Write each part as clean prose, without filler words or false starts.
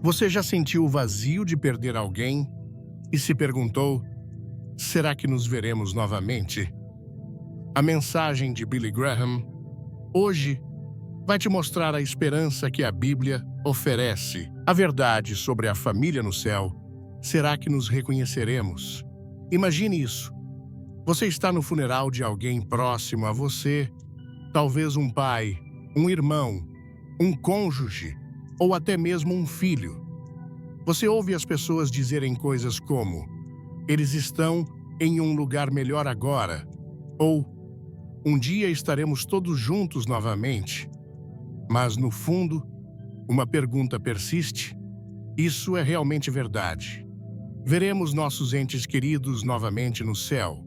Você já sentiu o vazio de perder alguém e se perguntou: será que nos veremos novamente? A mensagem de Billy Graham hoje vai te mostrar a esperança que a Bíblia oferece. A verdade sobre a família no céu. Será que nos reconheceremos? Imagine isso. Você está no funeral de alguém próximo a você, talvez um pai, um irmão, um cônjuge ou até mesmo um filho. Você ouve as pessoas dizerem coisas como: eles estão em um lugar melhor agora, ou um dia estaremos todos juntos novamente. Mas, no fundo, uma pergunta persiste: isso é realmente verdade? Veremos nossos entes queridos novamente no céu?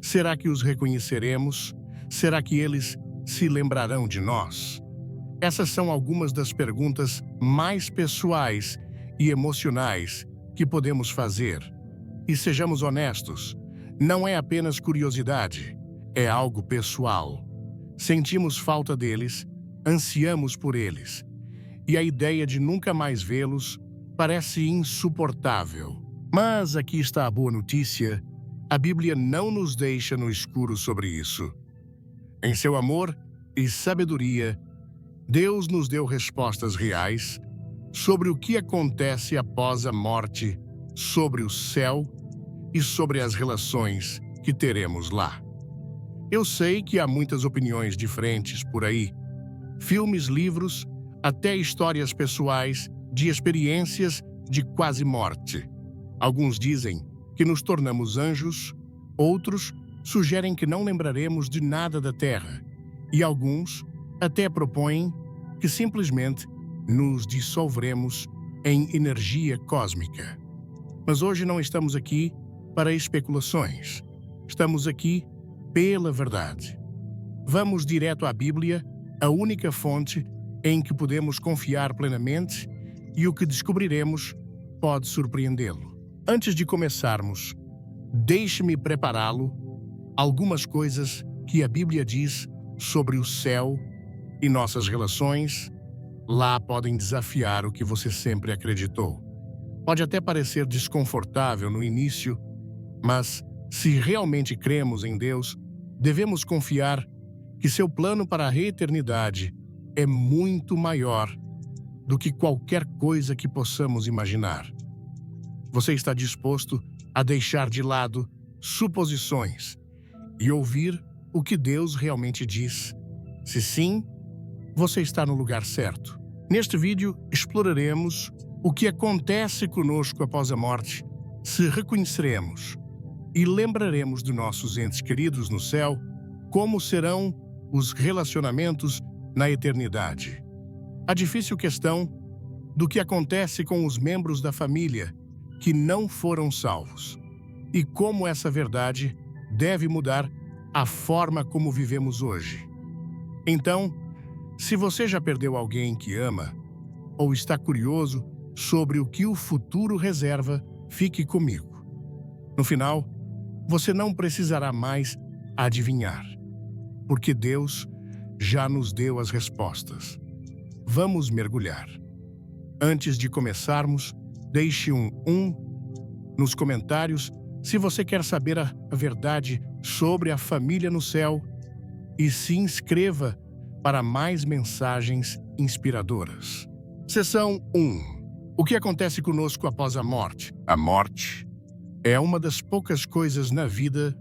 Será que os reconheceremos? Será que eles se lembrarão de nós? Essas são algumas das perguntas mais pessoais e emocionais que podemos fazer. E sejamos honestos, não é apenas curiosidade, é algo pessoal. Sentimos falta deles, ansiamos por eles, e a ideia de nunca mais vê-los parece insuportável. Mas aqui está a boa notícia: a Bíblia não nos deixa no escuro sobre isso. Em seu amor e sabedoria, Deus nos deu respostas reais sobre o que acontece após a morte, sobre o céu e sobre as relações que teremos lá. Eu sei que há muitas opiniões diferentes por aí. Filmes, livros, até histórias pessoais de experiências de quase morte. Alguns dizem que nos tornamos anjos, outros sugerem que não lembraremos de nada da terra, e alguns até propõem que simplesmente nos dissolveremos em energia cósmica. Mas hoje não estamos aqui para especulações. Estamos aqui pela verdade. Vamos direto à Bíblia, a única fonte em que podemos confiar plenamente, e o que descobriremos pode surpreendê-lo. Antes de começarmos, deixe-me prepará-lo algumas coisas que a Bíblia diz sobre o céu e nossas relações. Lá podem desafiar o que você sempre acreditou. Pode até parecer desconfortável no início, mas se realmente cremos em Deus, devemos confiar que seu plano para a eternidade é muito maior do que qualquer coisa que possamos imaginar. Você está disposto a deixar de lado suposições e ouvir o que Deus realmente diz? Se sim, você está no lugar certo. Neste vídeo, exploraremos o que acontece conosco após a morte, se reconheceremos e lembraremos de nossos entes queridos no céu, como serão os relacionamentos na eternidade. A difícil questão do que acontece com os membros da família que não foram salvos e como essa verdade deve mudar a forma como vivemos hoje. Então, se você já perdeu alguém que ama ou está curioso sobre o que o futuro reserva, fique comigo. No final, você não precisará mais adivinhar, porque Deus já nos deu as respostas. Vamos mergulhar. Antes de começarmos, deixe um nos comentários se você quer saber a verdade sobre a família no céu e se inscreva para mais mensagens inspiradoras. Seção 1. O que acontece conosco após a morte? A morte é uma das poucas coisas na vida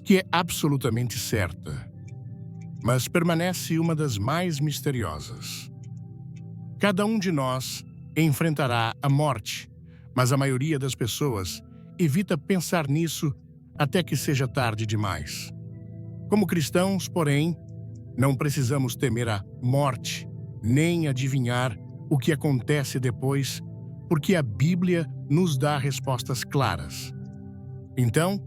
que é absolutamente certa, mas permanece uma das mais misteriosas. Cada um de nós enfrentará a morte, mas a maioria das pessoas evita pensar nisso até que seja tarde demais. Como cristãos, porém, não precisamos temer a morte, nem adivinhar o que acontece depois, porque a Bíblia nos dá respostas claras. Então,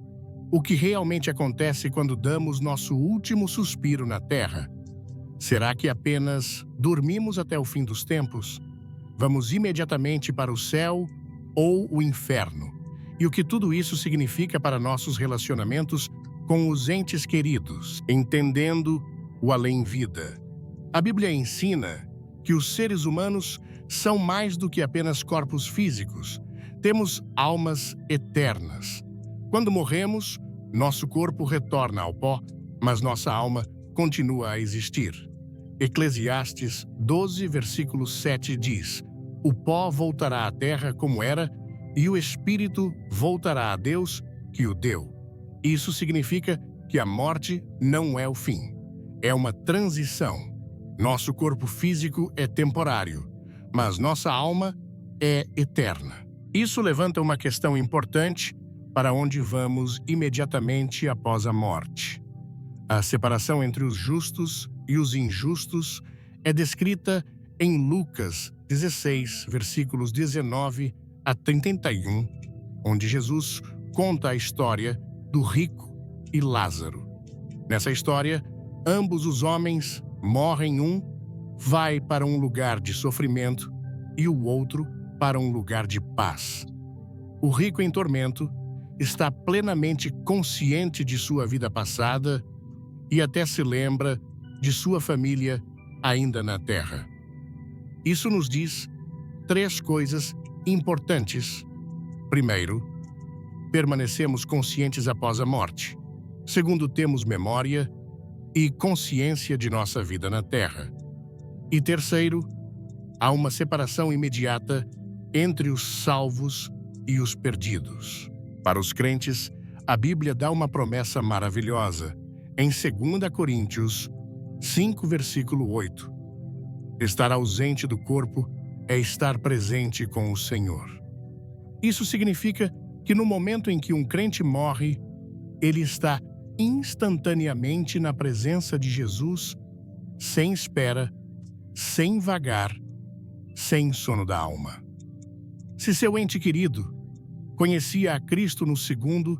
o que realmente acontece quando damos nosso último suspiro na terra? Será que apenas dormimos até o fim dos tempos? Vamos imediatamente para o céu ou o inferno? E o que tudo isso significa para nossos relacionamentos com os entes queridos, entendendo o além-vida? A Bíblia ensina que os seres humanos são mais do que apenas corpos físicos. Temos almas eternas. Quando morremos, nosso corpo retorna ao pó, mas nossa alma continua a existir. Eclesiastes 12, versículo 7 diz: "O pó voltará à terra como era, e o espírito voltará a Deus que o deu." Isso significa que a morte não é o fim. É uma transição. Nosso corpo físico é temporário, mas nossa alma é eterna. Isso levanta uma questão importante para onde vamos imediatamente após a morte. A separação entre os justos e os injustos é descrita em Lucas 16, versículos 19 a 31, onde Jesus conta a história do rico e Lázaro. Nessa história, ambos os homens morrem. Um vai para um lugar de sofrimento e o outro para um lugar de paz. O rico em tormento está plenamente consciente de sua vida passada e até se lembra de sua família ainda na terra. Isso nos diz 3 coisas importantes. Primeiro, permanecemos conscientes após a morte. Segundo, temos memória e consciência de nossa vida na terra. E terceiro, há uma separação imediata entre os salvos e os perdidos. Para os crentes, a Bíblia dá uma promessa maravilhosa. Em 2 Coríntios 5, versículo 8. Estar ausente do corpo é estar presente com o Senhor. Isso significa que no momento em que um crente morre, ele está instantaneamente na presença de Jesus, sem espera, sem vagar, sem sono da alma. Se seu ente querido conhecia a Cristo no segundo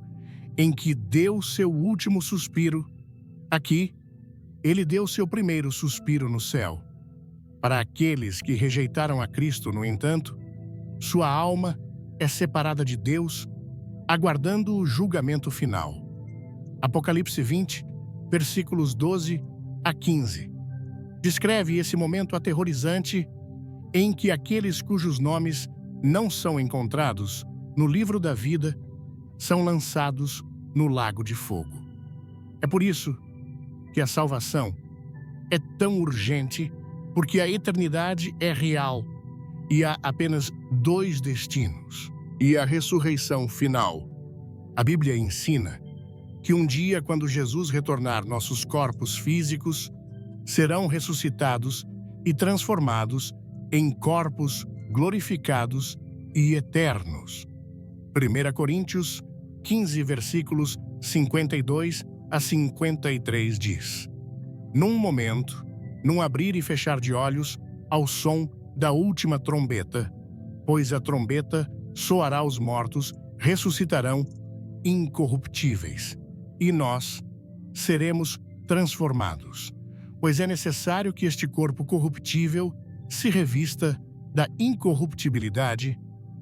em que deu seu último suspiro, aqui, ele deu seu primeiro suspiro no céu. Para aqueles que rejeitaram a Cristo, no entanto, sua alma é separada de Deus, aguardando o julgamento final. Apocalipse 20, versículos 12 a 15. Descreve esse momento aterrorizante em que aqueles cujos nomes não são encontrados no livro da vida são lançados no lago de fogo. É por isso que a salvação é tão urgente, porque a eternidade é real e há apenas 2 destinos. E a ressurreição final. A Bíblia ensina que um dia, quando Jesus retornar, nossos corpos físicos serão ressuscitados e transformados em corpos glorificados e eternos. 1 Coríntios 15, versículos 52 a 53 diz: "Num momento, num abrir e fechar de olhos, ao som da última trombeta, pois a trombeta soará, os mortos ressuscitarão incorruptíveis, e nós seremos transformados, pois é necessário que este corpo corruptível se revista da incorruptibilidade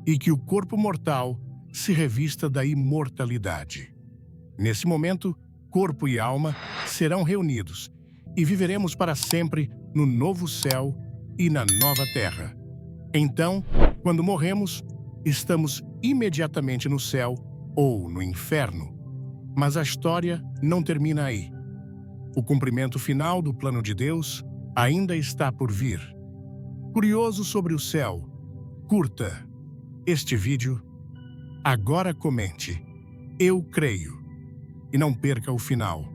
e que o corpo mortal se revista da imortalidade. Nesse momento, corpo e alma serão reunidos e viveremos para sempre no novo céu e na nova terra. Então, quando morremos, estamos imediatamente no céu ou no inferno. Mas a história não termina aí. O cumprimento final do plano de Deus ainda está por vir. Curioso sobre o céu? Curta este vídeo, agora comente: "Eu creio", e não perca o final.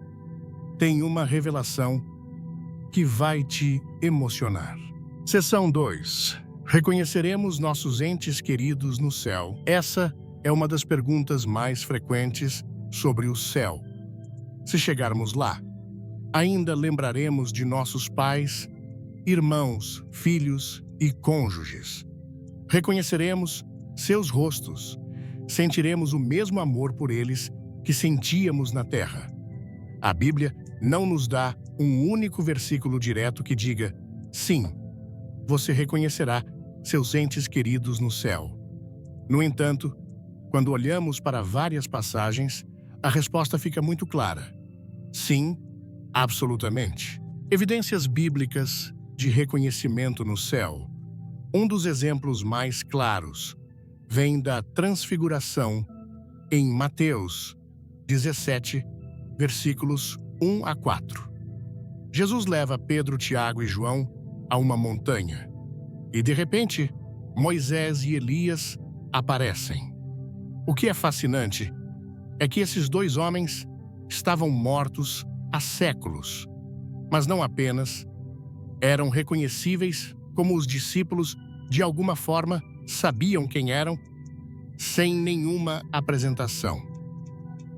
Tem uma revelação que vai te emocionar. Seção 2. Reconheceremos nossos entes queridos no céu. Essa é uma das perguntas mais frequentes sobre o céu. Se chegarmos lá, ainda lembraremos de nossos pais, irmãos, filhos e cônjuges. Reconheceremos seus rostos. Sentiremos o mesmo amor por eles que sentíamos na terra. A Bíblia não nos dá um único versículo direto que diga: "Sim, você reconhecerá seus entes queridos no céu." No entanto, quando olhamos para várias passagens, a resposta fica muito clara: sim, absolutamente. Evidências bíblicas de reconhecimento no céu. Um dos exemplos mais claros vem da transfiguração em Mateus 17, versículos 1 a 4. Jesus leva Pedro, Tiago e João a uma montanha e, de repente, Moisés e Elias aparecem. O que é fascinante é que esses dois homens estavam mortos há séculos, mas não apenas eram reconhecíveis como os discípulos de alguma forma sabiam quem eram, sem nenhuma apresentação.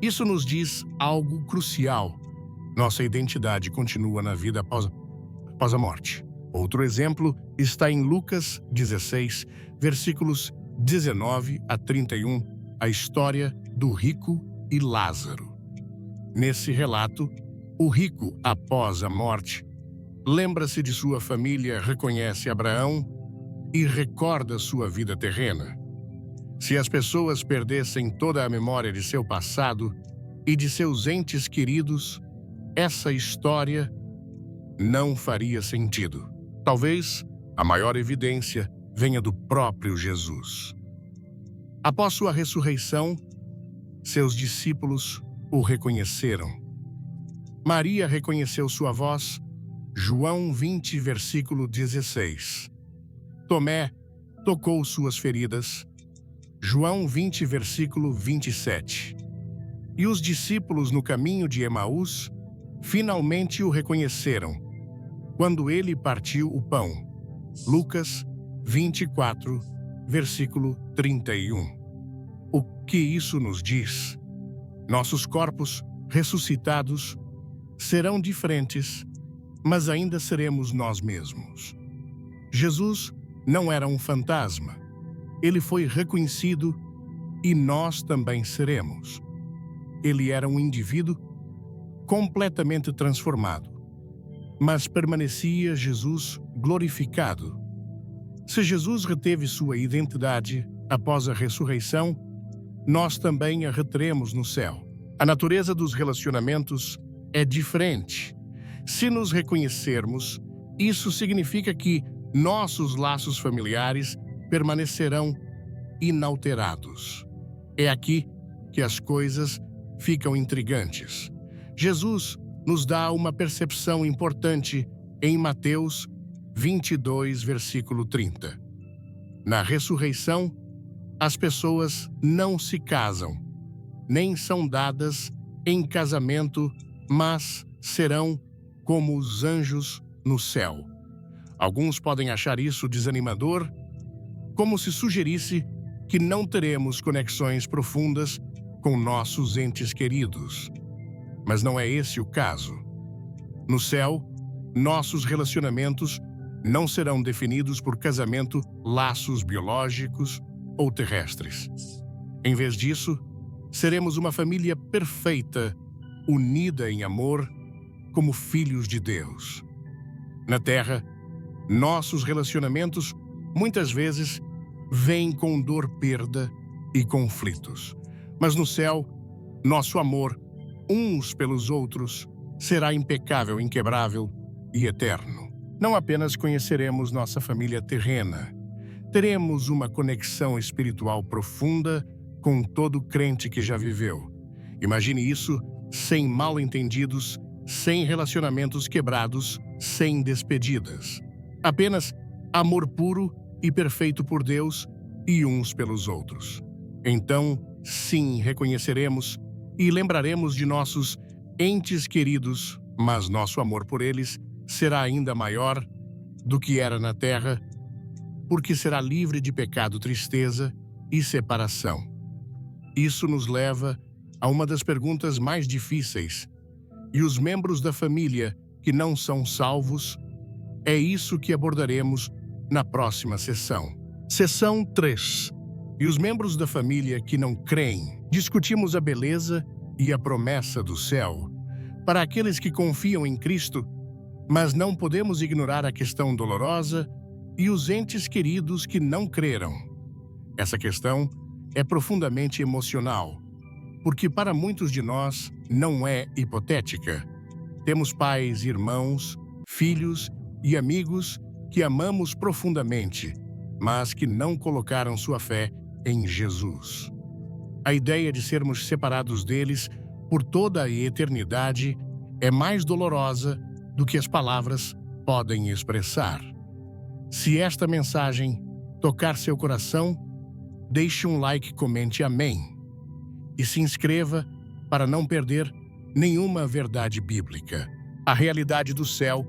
Isso nos diz algo crucial. Nossa identidade continua na vida após a morte. Outro exemplo está em Lucas 16, versículos 19 a 31, a história do rico e Lázaro. Nesse relato, o rico, após a morte, lembra-se de sua família, reconhece Abraão e recorda sua vida terrena. Se as pessoas perdessem toda a memória de seu passado e de seus entes queridos, essa história não faria sentido. Talvez a maior evidência venha do próprio Jesus. Após sua ressurreição, seus discípulos o reconheceram. Maria reconheceu sua voz, João 20, versículo 16. Tomé tocou suas feridas, João 20, versículo 27. E os discípulos no caminho de Emaús finalmente o reconheceram, quando ele partiu o pão. Lucas 24, versículo 31. O que isso nos diz? Nossos corpos ressuscitados serão diferentes, mas ainda seremos nós mesmos. Jesus não era um fantasma. Ele foi reconhecido e nós também seremos. Ele era um indivíduo completamente transformado, mas permanecia Jesus glorificado. Se Jesus reteve sua identidade após a ressurreição, nós também a reteremos no céu. A natureza dos relacionamentos é diferente. Se nos reconhecermos, isso significa que nossos laços familiares permanecerão inalterados. É aqui que as coisas ficam intrigantes. Jesus nos dá uma percepção importante em Mateus 22, versículo 30. Na ressurreição, as pessoas não se casam, nem são dadas em casamento, mas serão como os anjos no céu. Alguns podem achar isso desanimador, como se sugerisse que não teremos conexões profundas com nossos entes queridos. Mas não é esse o caso. No céu, nossos relacionamentos não serão definidos por casamento, laços biológicos ou terrestres. Em vez disso, seremos uma família perfeita, unida em amor, como filhos de Deus. Na Terra, nossos relacionamentos muitas vezes vêm com dor, perda e conflitos. Mas no céu, nosso amor uns pelos outros será impecável, inquebrável e eterno. Não apenas conheceremos nossa família terrena, teremos uma conexão espiritual profunda com todo crente que já viveu. Imagine isso sem mal-entendidos, sem relacionamentos quebrados, sem despedidas. Apenas amor puro e perfeito por Deus e uns pelos outros. Então, sim, reconheceremos e lembraremos de nossos entes queridos, mas nosso amor por eles será ainda maior do que era na terra, porque será livre de pecado, tristeza e separação. Isso nos leva a uma das perguntas mais difíceis. E os membros da família que não são salvos? É isso que abordaremos na próxima sessão. Sessão 3. E os membros da família que não creem? Discutimos a beleza e a promessa do céu para aqueles que confiam em Cristo, mas não podemos ignorar a questão dolorosa e os entes queridos que não creram. Essa questão é profundamente emocional, porque para muitos de nós não é hipotética. Temos pais, irmãos, filhos e amigos que amamos profundamente, mas que não colocaram sua fé em Jesus. A ideia de sermos separados deles por toda a eternidade é mais dolorosa do que as palavras podem expressar. Se esta mensagem tocar seu coração, deixe um like, comente amém e se inscreva para não perder nenhuma verdade bíblica. A realidade do céu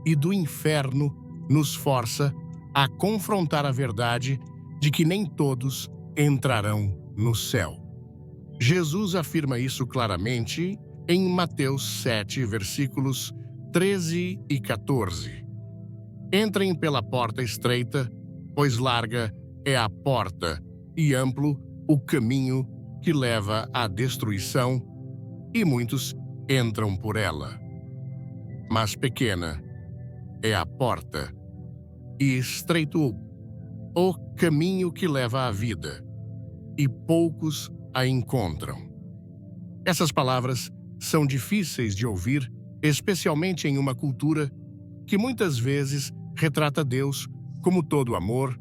e do inferno nos força a confrontar a verdade de que nem todos entrarão no céu. Jesus afirma isso claramente em Mateus 7, versículos 13 e 14. Entrem pela porta estreita, pois larga é a porta e amplo o caminho que leva à destruição, e muitos entram por ela. Mas pequena é a porta e estreito o caminho que leva à vida, e poucos a encontram. Essas palavras são difíceis de ouvir, especialmente em uma cultura que muitas vezes retrata Deus como todo amor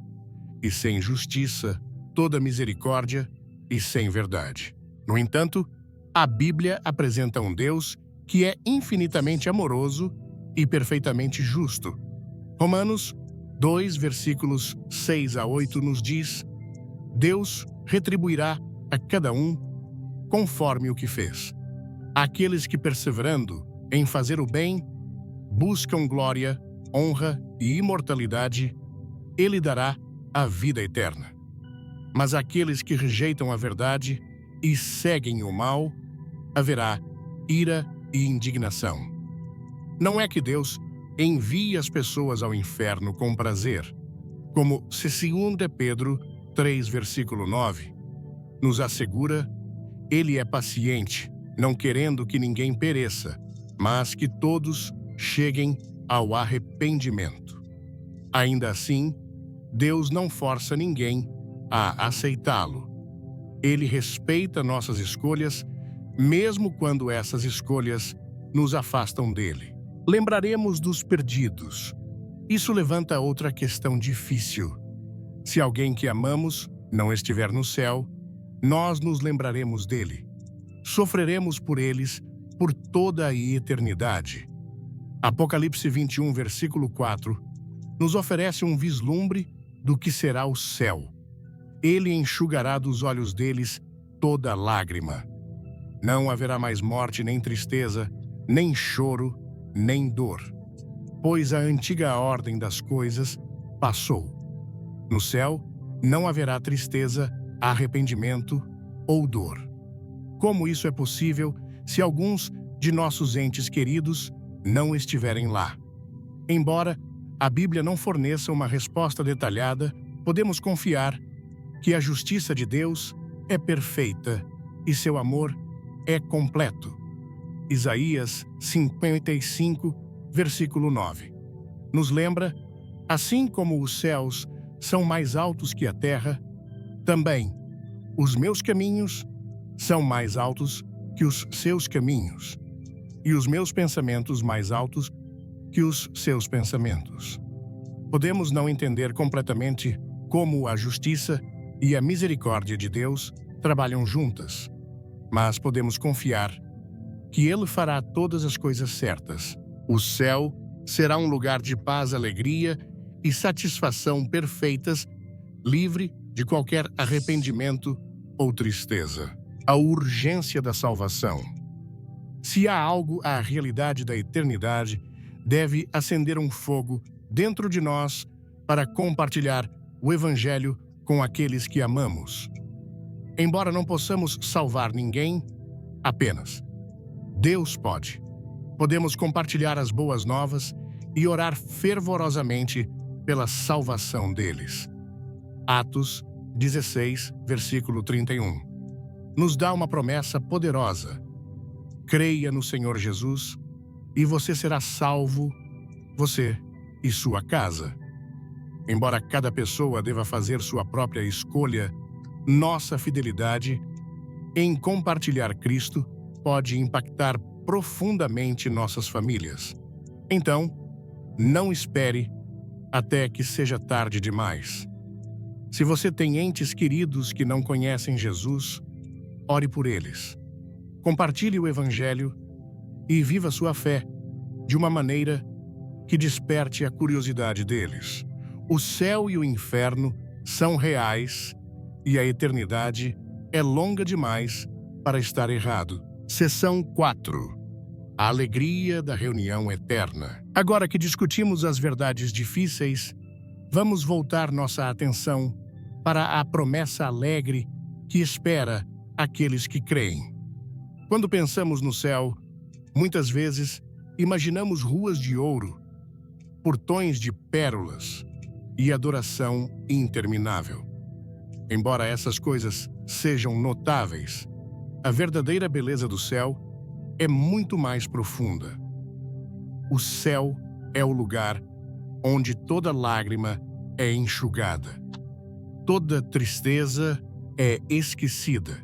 e sem justiça, toda misericórdia e sem verdade. No entanto, a Bíblia apresenta um Deus que é infinitamente amoroso e perfeitamente justo. Romanos 2, versículos 6 a 8 nos diz: Deus retribuirá a cada um conforme o que fez. Aqueles que, perseverando em fazer o bem, buscam glória, honra e imortalidade, Ele dará a vida eterna. Mas aqueles que rejeitam a verdade e seguem o mal, haverá ira e indignação. Não é que Deus envie as pessoas ao inferno com prazer, como 2 Pedro 3, versículo 9, nos assegura: Ele é paciente, não querendo que ninguém pereça, mas que todos cheguem ao arrependimento. Ainda assim, Deus não força ninguém a aceitá-lo. Ele respeita nossas escolhas, mesmo quando essas escolhas nos afastam dele. Lembraremos dos perdidos. Isso levanta outra questão difícil. Se alguém que amamos não estiver no céu, nós nos lembraremos dele. Sofreremos por eles por toda a eternidade. Apocalipse 21, versículo 4, nos oferece um vislumbre do que será o céu. Ele enxugará dos olhos deles toda lágrima. Não haverá mais morte, nem tristeza, nem choro, nem dor, pois a antiga ordem das coisas passou. No céu não haverá tristeza, arrependimento ou dor. Como isso é possível se alguns de nossos entes queridos não estiverem lá? Embora a Bíblia não forneça uma resposta detalhada, podemos confiar que a justiça de Deus é perfeita e seu amor é completo. Isaías 55, versículo 9. Nos lembra: assim como os céus são mais altos que a terra, também os meus caminhos são mais altos que os seus caminhos, e os meus pensamentos mais altos que os seus pensamentos. Podemos não entender completamente como a justiça e a misericórdia de Deus trabalham juntas, mas podemos confiar que Ele fará todas as coisas certas. O céu será um lugar de paz, alegria e satisfação perfeitas, livre de qualquer arrependimento ou tristeza. A urgência da salvação. Se há algo, a realidade da eternidade deve acender um fogo dentro de nós para compartilhar o Evangelho com aqueles que amamos. Embora não possamos salvar ninguém, apenas Deus pode. Podemos compartilhar as boas novas e orar fervorosamente pela salvação deles. Atos 16, versículo 31. Nos dá uma promessa poderosa: creia no Senhor Jesus e você será salvo, você e sua casa. Embora cada pessoa deva fazer sua própria escolha, nossa fidelidade em compartilhar Cristo pode impactar profundamente nossas famílias. Então, Não espere até que seja tarde demais. Se você tem entes queridos que não conhecem Jesus, ore por eles. Compartilhe o Evangelho e viva sua fé de uma maneira que desperte a curiosidade deles. O céu e o inferno são reais e a eternidade é longa demais para estar errado. Seção 4. A alegria da reunião eterna. Agora que discutimos as verdades difíceis, vamos voltar nossa atenção para a promessa alegre que espera aqueles que creem. Quando pensamos no céu, muitas vezes imaginamos ruas de ouro, portões de pérolas e adoração interminável. Embora essas coisas sejam notáveis, a verdadeira beleza do céu é muito mais profunda. O céu é o lugar onde toda lágrima é enxugada, toda tristeza é esquecida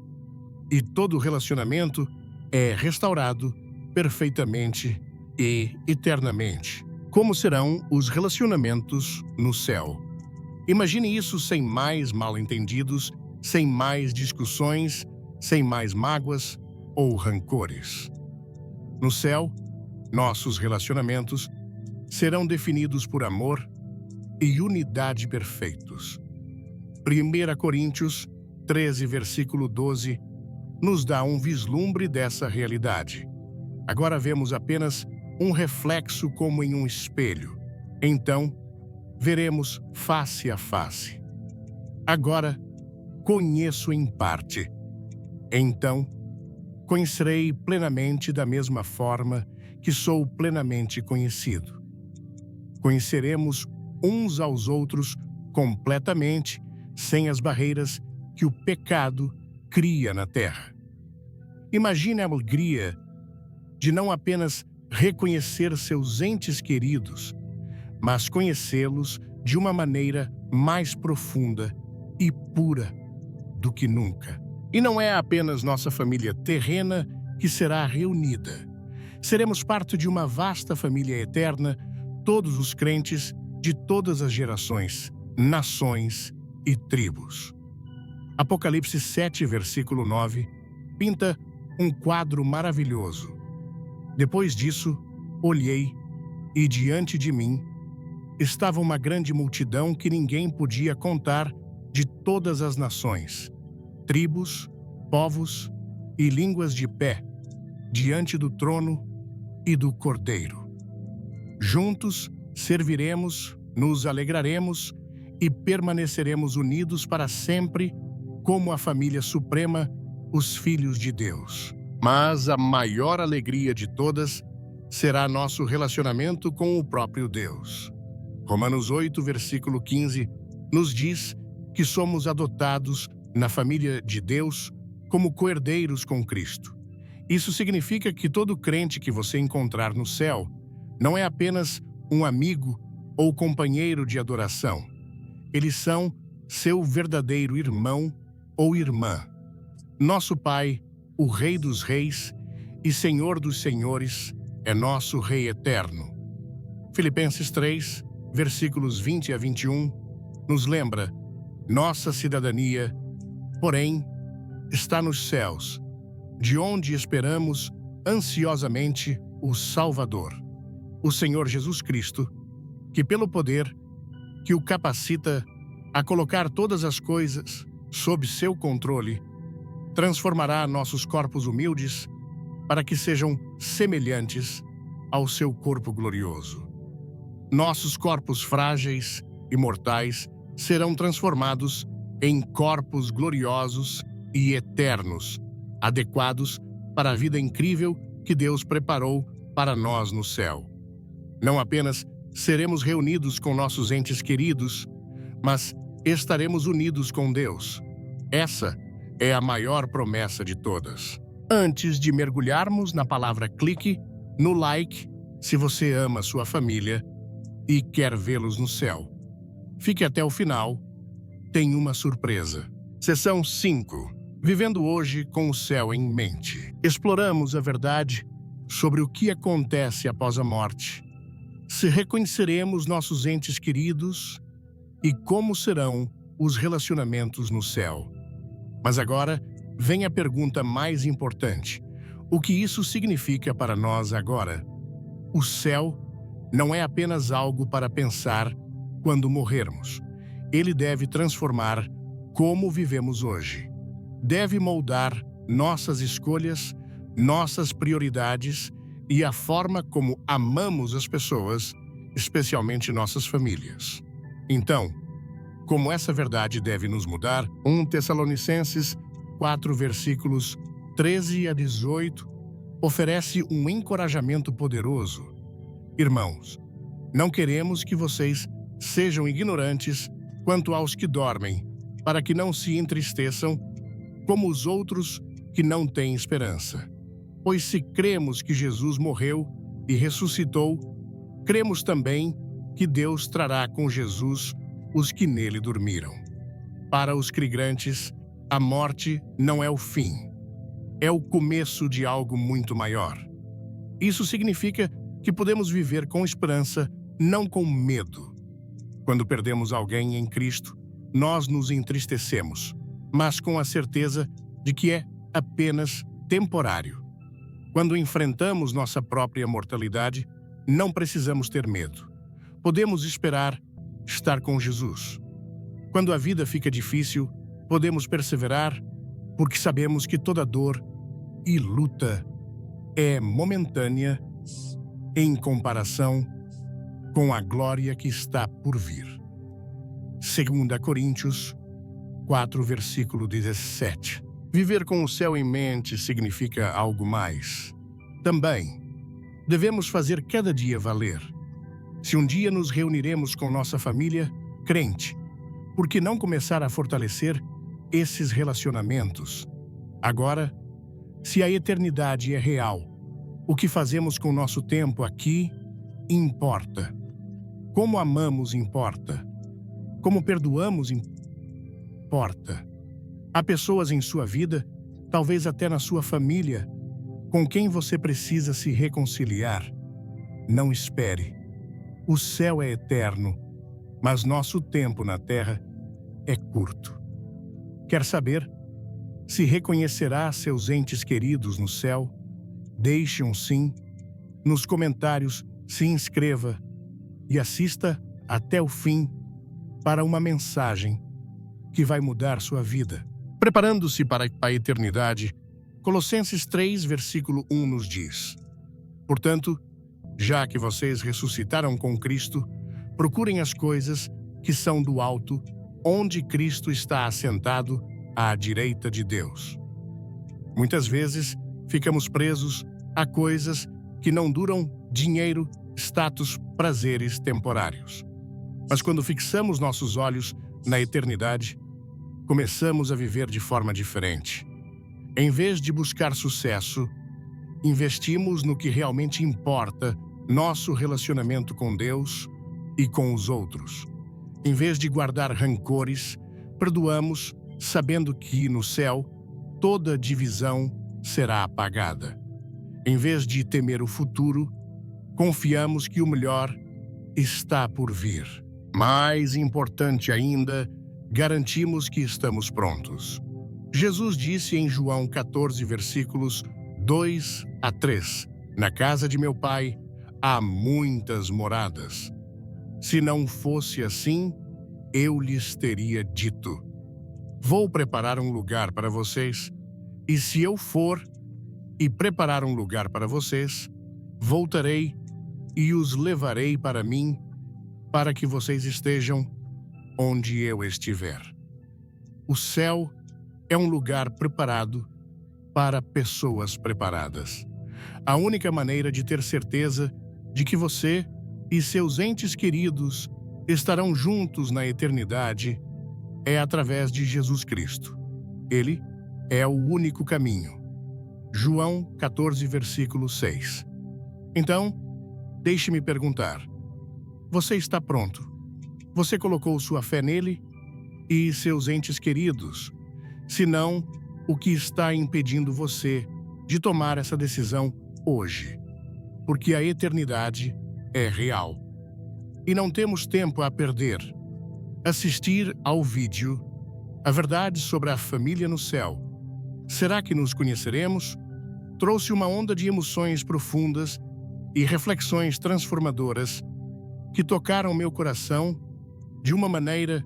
e todo relacionamento é restaurado perfeitamente e eternamente. Como serão os relacionamentos no céu? Imagine isso sem mais mal-entendidos, sem mais discussões, sem mais mágoas ou rancores. No céu, nossos relacionamentos serão definidos por amor e unidade perfeitos. 1 Coríntios 13, versículo 12, nos dá um vislumbre dessa realidade. Agora vemos apenas um reflexo como em um espelho. Então, veremos face a face. Agora, conheço em parte. Então, conhecerei plenamente da mesma forma que sou plenamente conhecido. Conheceremos uns aos outros completamente, sem as barreiras que o pecado cria na terra. Imagine a alegria de não apenas reconhecer seus entes queridos, mas conhecê-los de uma maneira mais profunda e pura do que nunca. E não é apenas nossa família terrena que será reunida. Seremos parte de uma vasta família eterna, todos os crentes de todas as gerações, nações e tribos. Apocalipse 7, versículo 9, pinta um quadro maravilhoso. Depois disso, olhei e diante de mim estava uma grande multidão que ninguém podia contar, de todas as nações, tribos, povos e línguas, de pé diante do trono e do Cordeiro. Juntos serviremos, nos alegraremos e permaneceremos unidos para sempre como a família suprema, os filhos de Deus. Mas a maior alegria de todas será nosso relacionamento com o próprio Deus. Romanos 8, versículo 15, nos diz que somos adotados na família de Deus como co-herdeiros com Cristo. Isso significa que todo crente que você encontrar no céu não é apenas um amigo ou companheiro de adoração. Eles são seu verdadeiro irmão ou irmã. Nosso Pai, o Rei dos Reis e Senhor dos Senhores, é nosso Rei eterno. Filipenses 3, versículos 20 a 21, nos lembra: nossa cidadania, porém, está nos céus, de onde esperamos ansiosamente o Salvador, o Senhor Jesus Cristo, que pelo poder que o capacita a colocar todas as coisas sob seu controle, transformará nossos corpos humildes para que sejam semelhantes ao seu corpo glorioso. Nossos corpos frágeis e mortais serão transformados em corpos gloriosos e eternos, adequados para a vida incrível que Deus preparou para nós no céu. Não apenas seremos reunidos com nossos entes queridos, mas estaremos unidos com Deus. Essa é a maior promessa de todas. Antes de mergulharmos na palavra, clique no like se você ama sua família e quer vê-los no céu. Fique até o final, tem uma surpresa. Seção 5. Vivendo hoje com o céu em mente. Exploramos a verdade sobre o que acontece após a morte se reconheceremos nossos entes queridos e como serão os relacionamentos no céu. Mas agora vem a pergunta mais importante: o que isso significa para nós agora? O céu não é apenas algo para pensar quando morrermos. Ele deve transformar como vivemos hoje. Deve moldar nossas escolhas, nossas prioridades e a forma como amamos as pessoas, especialmente nossas famílias. Então, como essa verdade deve nos mudar, 1 Tessalonicenses 4, versículos 13 a 18, oferece um encorajamento poderoso. Irmãos, não queremos que vocês sejam ignorantes quanto aos que dormem, para que não se entristeçam como os outros que não têm esperança. Pois se cremos que Jesus morreu e ressuscitou, cremos também que Deus trará com Jesus os que nele dormiram. Para os crentes, a morte não é o fim, é o começo de algo muito maior. Isso significa que podemos viver com esperança, não com medo. Quando perdemos alguém em Cristo, nós nos entristecemos, mas com a certeza de que é apenas temporário. Quando enfrentamos nossa própria mortalidade, não precisamos ter medo. Podemos esperar estar com Jesus. Quando a vida fica difícil, podemos perseverar, porque sabemos que toda dor e luta é momentânea em comparação com a glória que está por vir. 2 Coríntios 4, versículo 17. Viver com o céu em mente significa algo mais. Também, devemos fazer cada dia valer. Se um dia nos reuniremos com nossa família crente, por que não começar a fortalecer esses relacionamentos? Agora, se a eternidade é real, o que fazemos com nosso tempo aqui importa. Como amamos importa. Como perdoamos importa. Há pessoas em sua vida, talvez até na sua família, com quem você precisa se reconciliar. Não espere. O céu é eterno, mas nosso tempo na terra é curto. Quer saber? Se reconhecerá seus entes queridos no céu? Deixe um sim. Nos comentários, se inscreva e assista até o fim para uma mensagem que vai mudar sua vida. Preparando-se para a eternidade, Colossenses 3, versículo 1 nos diz: Portanto, já que vocês ressuscitaram com Cristo, procurem as coisas que são do alto, onde Cristo está assentado à direita de Deus. Muitas vezes, ficamos presos a coisas que não duram: dinheiro, status, prazeres temporários. Mas quando fixamos nossos olhos na eternidade, começamos a viver de forma diferente. Em vez de buscar sucesso, investimos no que realmente importa, nosso relacionamento com Deus e com os outros. Em vez de guardar rancores, perdoamos, sabendo que, no céu, toda divisão será apagada. Em vez de temer o futuro, confiamos que o melhor está por vir. Mais importante ainda, garantimos que estamos prontos. Jesus disse em João 14, versículos 2 a 3, Na casa de meu Pai há muitas moradas. Se não fosse assim, eu lhes teria dito: Vou preparar um lugar para vocês, e se eu for e preparar um lugar para vocês, voltarei e os levarei para mim, para que vocês estejam onde eu estiver. O céu é um lugar preparado para pessoas preparadas. A única maneira de ter certeza de que você e seus entes queridos estarão juntos na eternidade é através de Jesus Cristo. Ele é o único caminho. João 14, versículo 6. Então, deixe-me perguntar: você está pronto? Você colocou sua fé nele e seus entes queridos? Se não, o que está impedindo você de tomar essa decisão hoje? Porque a eternidade é real. E não temos tempo a perder. Assistir ao vídeo A Verdade sobre a Família no Céu. Será que nos conheceremos? Trouxe uma onda de emoções profundas e reflexões transformadoras que tocaram meu coração de uma maneira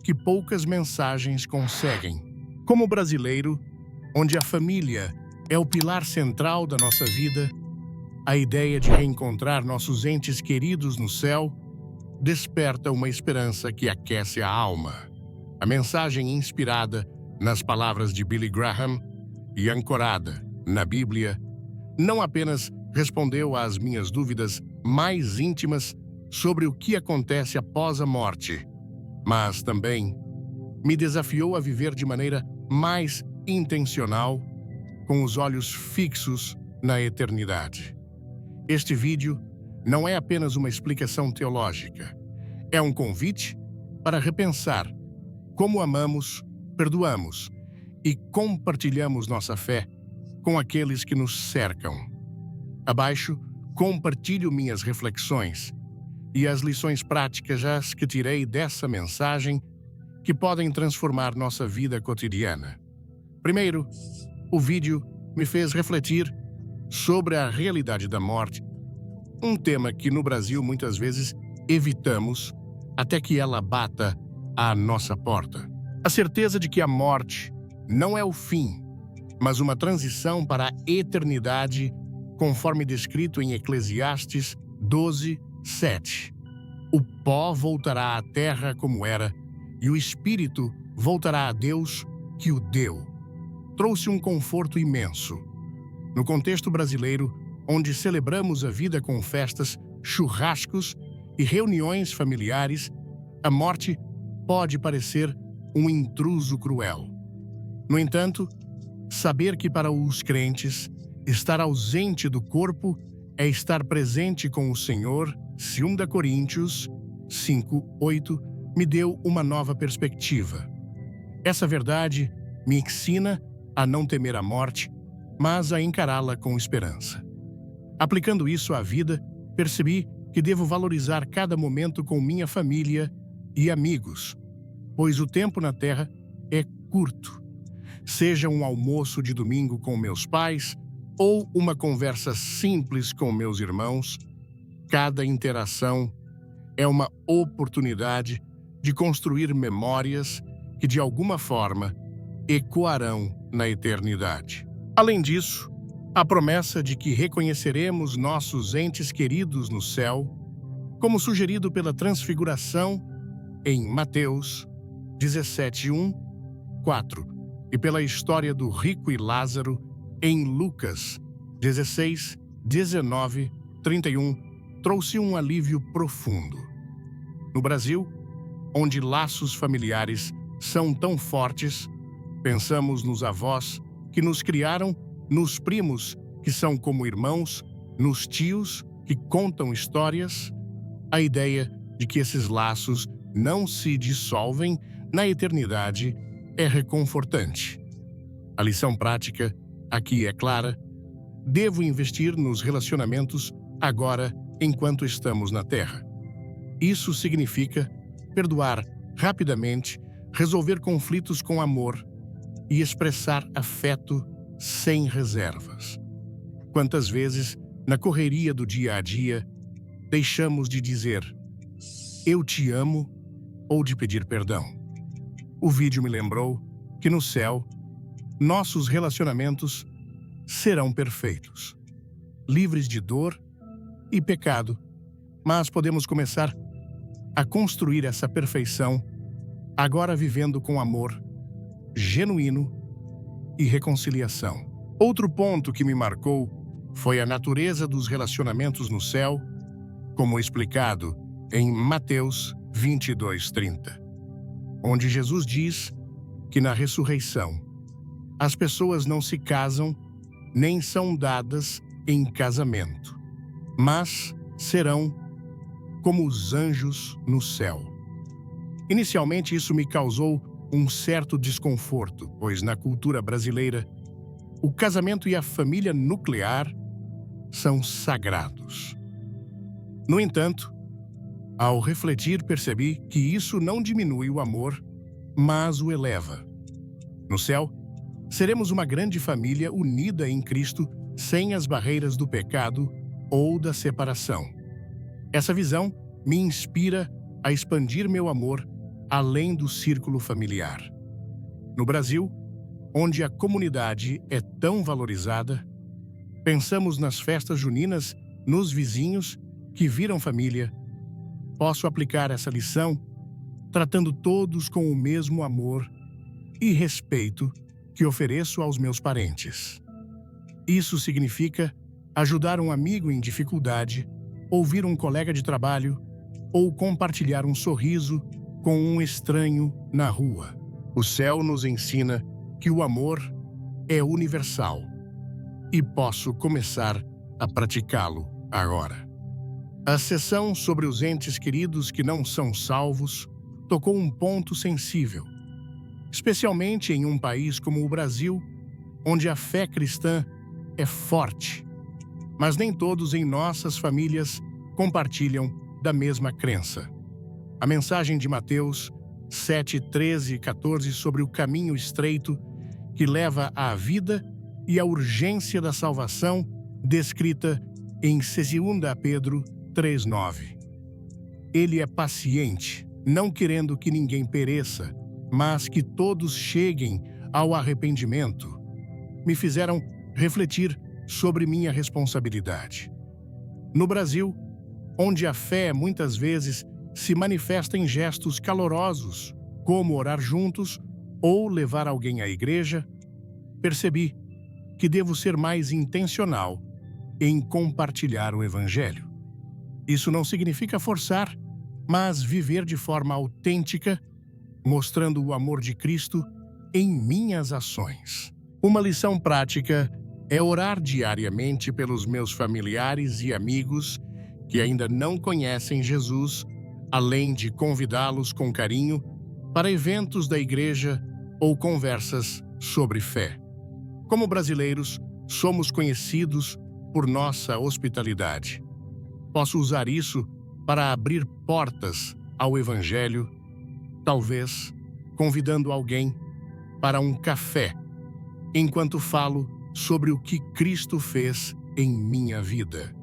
que poucas mensagens conseguem. Como brasileiro, onde a família é o pilar central da nossa vida, a ideia de reencontrar nossos entes queridos no céu desperta uma esperança que aquece a alma. A mensagem inspirada nas palavras de Billy Graham e ancorada na Bíblia não apenas respondeu às minhas dúvidas mais íntimas sobre o que acontece após a morte, mas também me desafiou a viver de maneira mais intencional, com os olhos fixos na eternidade. Este vídeo não é apenas uma explicação teológica, é um convite para repensar como amamos, perdoamos e compartilhamos nossa fé com aqueles que nos cercam. Abaixo, compartilho minhas reflexões e as lições práticas que tirei dessa mensagem que podem transformar nossa vida cotidiana. Primeiro, o vídeo me fez refletir sobre a realidade da morte, um tema que no Brasil muitas vezes evitamos até que ela bata à nossa porta. A certeza de que a morte não é o fim, mas uma transição para a eternidade, conforme descrito em Eclesiastes 12:7. O pó voltará à terra como era, e o espírito voltará a Deus que o deu. Trouxe um conforto imenso. No contexto brasileiro, onde celebramos a vida com festas, churrascos e reuniões familiares, a morte pode parecer um intruso cruel. No entanto, saber que para os crentes, estar ausente do corpo é estar presente com o Senhor, 2 Coríntios 5:8, me deu uma nova perspectiva. Essa verdade me ensina a não temer a morte, mas a encará-la com esperança. Aplicando isso à vida, percebi que devo valorizar cada momento com minha família e amigos, pois o tempo na Terra é curto. Seja um almoço de domingo com meus pais ou uma conversa simples com meus irmãos, cada interação é uma oportunidade de construir memórias que, de alguma forma, ecoarão na eternidade. Além disso, a promessa de que reconheceremos nossos entes queridos no céu, como sugerido pela transfiguração em Mateus 17:1-4 e pela história do rico e Lázaro em Lucas 16:19-31, trouxe um alívio profundo. No Brasil, onde laços familiares são tão fortes, pensamos nos avós que nos criaram, nos primos que são como irmãos, nos tios que contam histórias. A ideia de que esses laços não se dissolvem na eternidade é reconfortante. A lição prática aqui é clara: devo investir nos relacionamentos agora enquanto estamos na Terra. Isso significa perdoar rapidamente, resolver conflitos com amor e expressar afeto sem reservas. Quantas vezes, na correria do dia a dia, deixamos de dizer "eu te amo" ou de pedir perdão? O vídeo me lembrou que no céu, nossos relacionamentos serão perfeitos, livres de dor e pecado, mas podemos começar a construir essa perfeição agora vivendo com amor genuíno e reconciliação. Outro ponto que me marcou foi a natureza dos relacionamentos no céu, como explicado em Mateus 22:30, onde Jesus diz que na ressurreição as pessoas não se casam nem são dadas em casamento, mas serão como os anjos no céu. Inicialmente isso me causou um certo desconforto, pois na cultura brasileira, o casamento e a família nuclear são sagrados. No entanto, ao refletir, percebi que isso não diminui o amor, mas o eleva. No céu, seremos uma grande família unida em Cristo, sem as barreiras do pecado ou da separação. Essa visão me inspira a expandir meu amor além do círculo familiar. No Brasil, onde a comunidade é tão valorizada, pensamos nas festas juninas, nos vizinhos que viram família. Posso aplicar essa lição tratando todos com o mesmo amor e respeito que ofereço aos meus parentes. Isso significa ajudar um amigo em dificuldade, ouvir um colega de trabalho ou compartilhar um sorriso com um estranho na rua. O céu nos ensina que o amor é universal e posso começar a praticá-lo agora. A sessão sobre os entes queridos que não são salvos tocou um ponto sensível, especialmente em um país como o Brasil, onde a fé cristã é forte, mas nem todos em nossas famílias compartilham da mesma crença. A mensagem de Mateus 7, 13 e 14 sobre o caminho estreito que leva à vida e à urgência da salvação, descrita em 2 Pedro 3:9. Ele é paciente, não querendo que ninguém pereça, mas que todos cheguem ao arrependimento. Me fizeram refletir sobre minha responsabilidade. No Brasil, onde a fé muitas vezes se manifesta em gestos calorosos, como orar juntos ou levar alguém à igreja, percebi que devo ser mais intencional em compartilhar o Evangelho. Isso não significa forçar, mas viver de forma autêntica, mostrando o amor de Cristo em minhas ações. Uma lição prática é orar diariamente pelos meus familiares e amigos que ainda não conhecem Jesus, além de convidá-los com carinho para eventos da igreja ou conversas sobre fé. Como brasileiros, somos conhecidos por nossa hospitalidade. Posso usar isso para abrir portas ao Evangelho, talvez convidando alguém para um café, enquanto falo sobre o que Cristo fez em minha vida.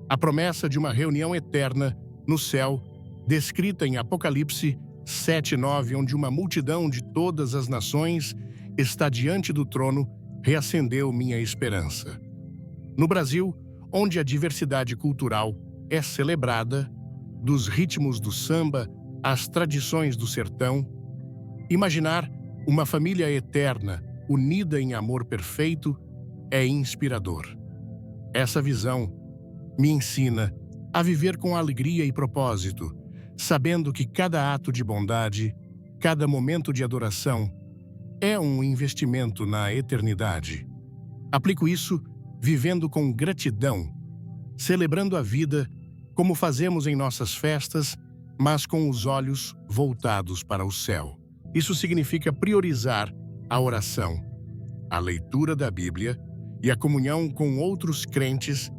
A promessa de uma reunião eterna no céu, descrita em Apocalipse 7:9, onde uma multidão de todas as nações está diante do trono, reacendeu minha esperança. No Brasil, onde a diversidade cultural é celebrada, dos ritmos do samba às tradições do sertão, imaginar uma família eterna, unida em amor perfeito, é inspirador. Essa visão me ensina a viver com alegria e propósito, sabendo que cada ato de bondade, cada momento de adoração, é um investimento na eternidade. Aplico isso vivendo com gratidão, celebrando a vida como fazemos em nossas festas, mas com os olhos voltados para o céu. Isso significa priorizar a oração, a leitura da Bíblia e a comunhão com outros crentes,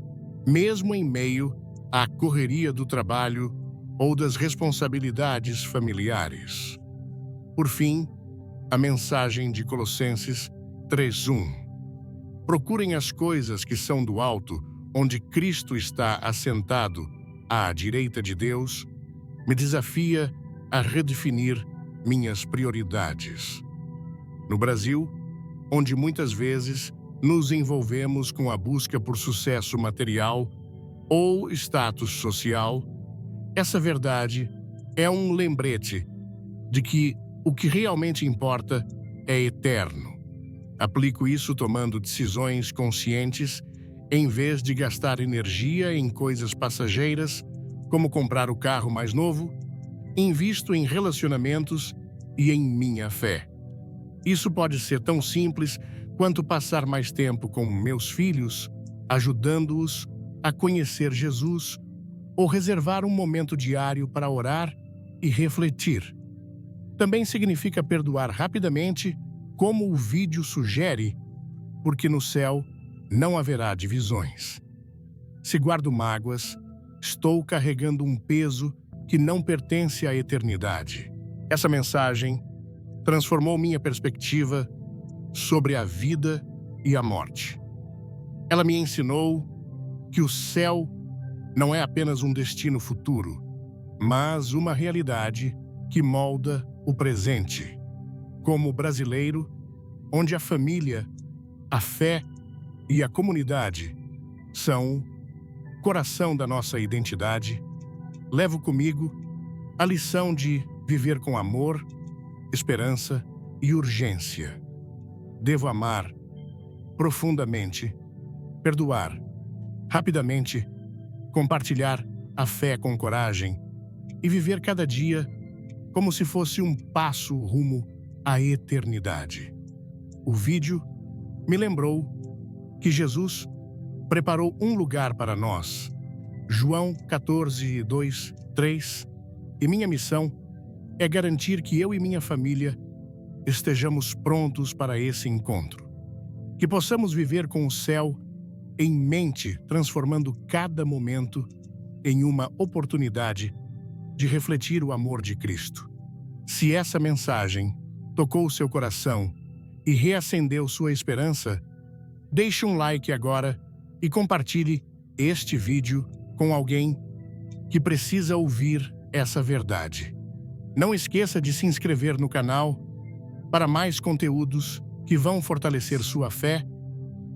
mesmo em meio à correria do trabalho ou das responsabilidades familiares. Por fim, a mensagem de Colossenses 3:1. Procurem as coisas que são do alto, onde Cristo está assentado à direita de Deus, me desafia a redefinir minhas prioridades. No Brasil, onde muitas vezes nos envolvemos com a busca por sucesso material ou status social, essa verdade é um lembrete de que o que realmente importa é eterno. Aplico isso tomando decisões conscientes em vez de gastar energia em coisas passageiras, como comprar o carro mais novo. Invisto em relacionamentos e em minha fé. Isso pode ser tão simples quanto passar mais tempo com meus filhos, ajudando-os a conhecer Jesus, ou reservar um momento diário para orar e refletir. Também significa perdoar rapidamente, como o vídeo sugere, porque no céu não haverá divisões. Se guardo mágoas, estou carregando um peso que não pertence à eternidade. Essa mensagem transformou minha perspectiva sobre a vida e a morte. Ela me ensinou que o céu não é apenas um destino futuro, mas uma realidade que molda o presente. Como brasileiro, onde a família, a fé e a comunidade são o coração da nossa identidade, levo comigo a lição de viver com amor, esperança e urgência. Devo amar profundamente, perdoar rapidamente, compartilhar a fé com coragem e viver cada dia como se fosse um passo rumo à eternidade. O vídeo me lembrou que Jesus preparou um lugar para nós. João 14, 2, 3. E minha missão é garantir que eu e minha família estejamos prontos para esse encontro. Que possamos viver com o céu em mente, transformando cada momento em uma oportunidade de refletir o amor de Cristo. Se essa mensagem tocou o seu coração e reacendeu sua esperança, deixe um like agora e compartilhe este vídeo com alguém que precisa ouvir essa verdade. Não esqueça de se inscrever no canal para mais conteúdos que vão fortalecer sua fé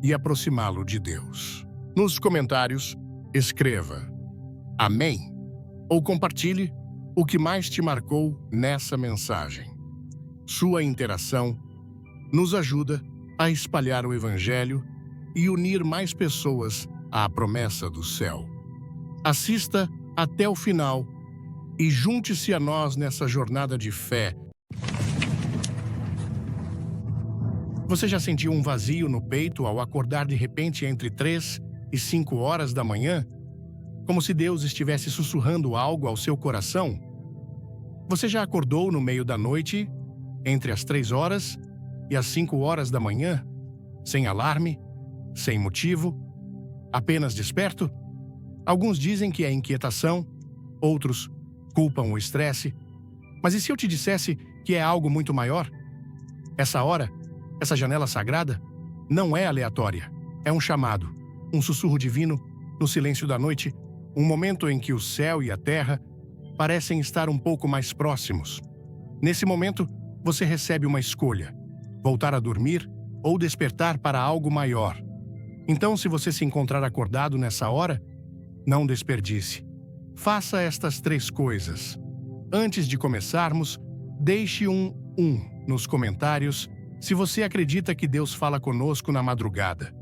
e aproximá-lo de Deus. Nos comentários, escreva Amém ou compartilhe o que mais te marcou nessa mensagem. Sua interação nos ajuda a espalhar o Evangelho e unir mais pessoas à promessa do céu. Assista até o final e junte-se a nós nessa jornada de fé. Você já sentiu um vazio no peito ao acordar de repente entre 3 e 5 horas da manhã? Como se Deus estivesse sussurrando algo ao seu coração? Você já acordou no meio da noite, entre as 3 horas e as 5 horas da manhã, sem alarme, sem motivo, apenas desperto? Alguns dizem que é inquietação, outros culpam o estresse. Mas e se eu te dissesse que é algo muito maior? Essa hora, essa janela sagrada, não é aleatória. É um chamado, um sussurro divino no silêncio da noite, um momento em que o céu e a terra parecem estar um pouco mais próximos. Nesse momento, você recebe uma escolha: voltar a dormir ou despertar para algo maior. Então, se você se encontrar acordado nessa hora, não desperdice. Faça estas 3 coisas. Antes de começarmos, deixe um nos comentários se você acredita que Deus fala conosco na madrugada.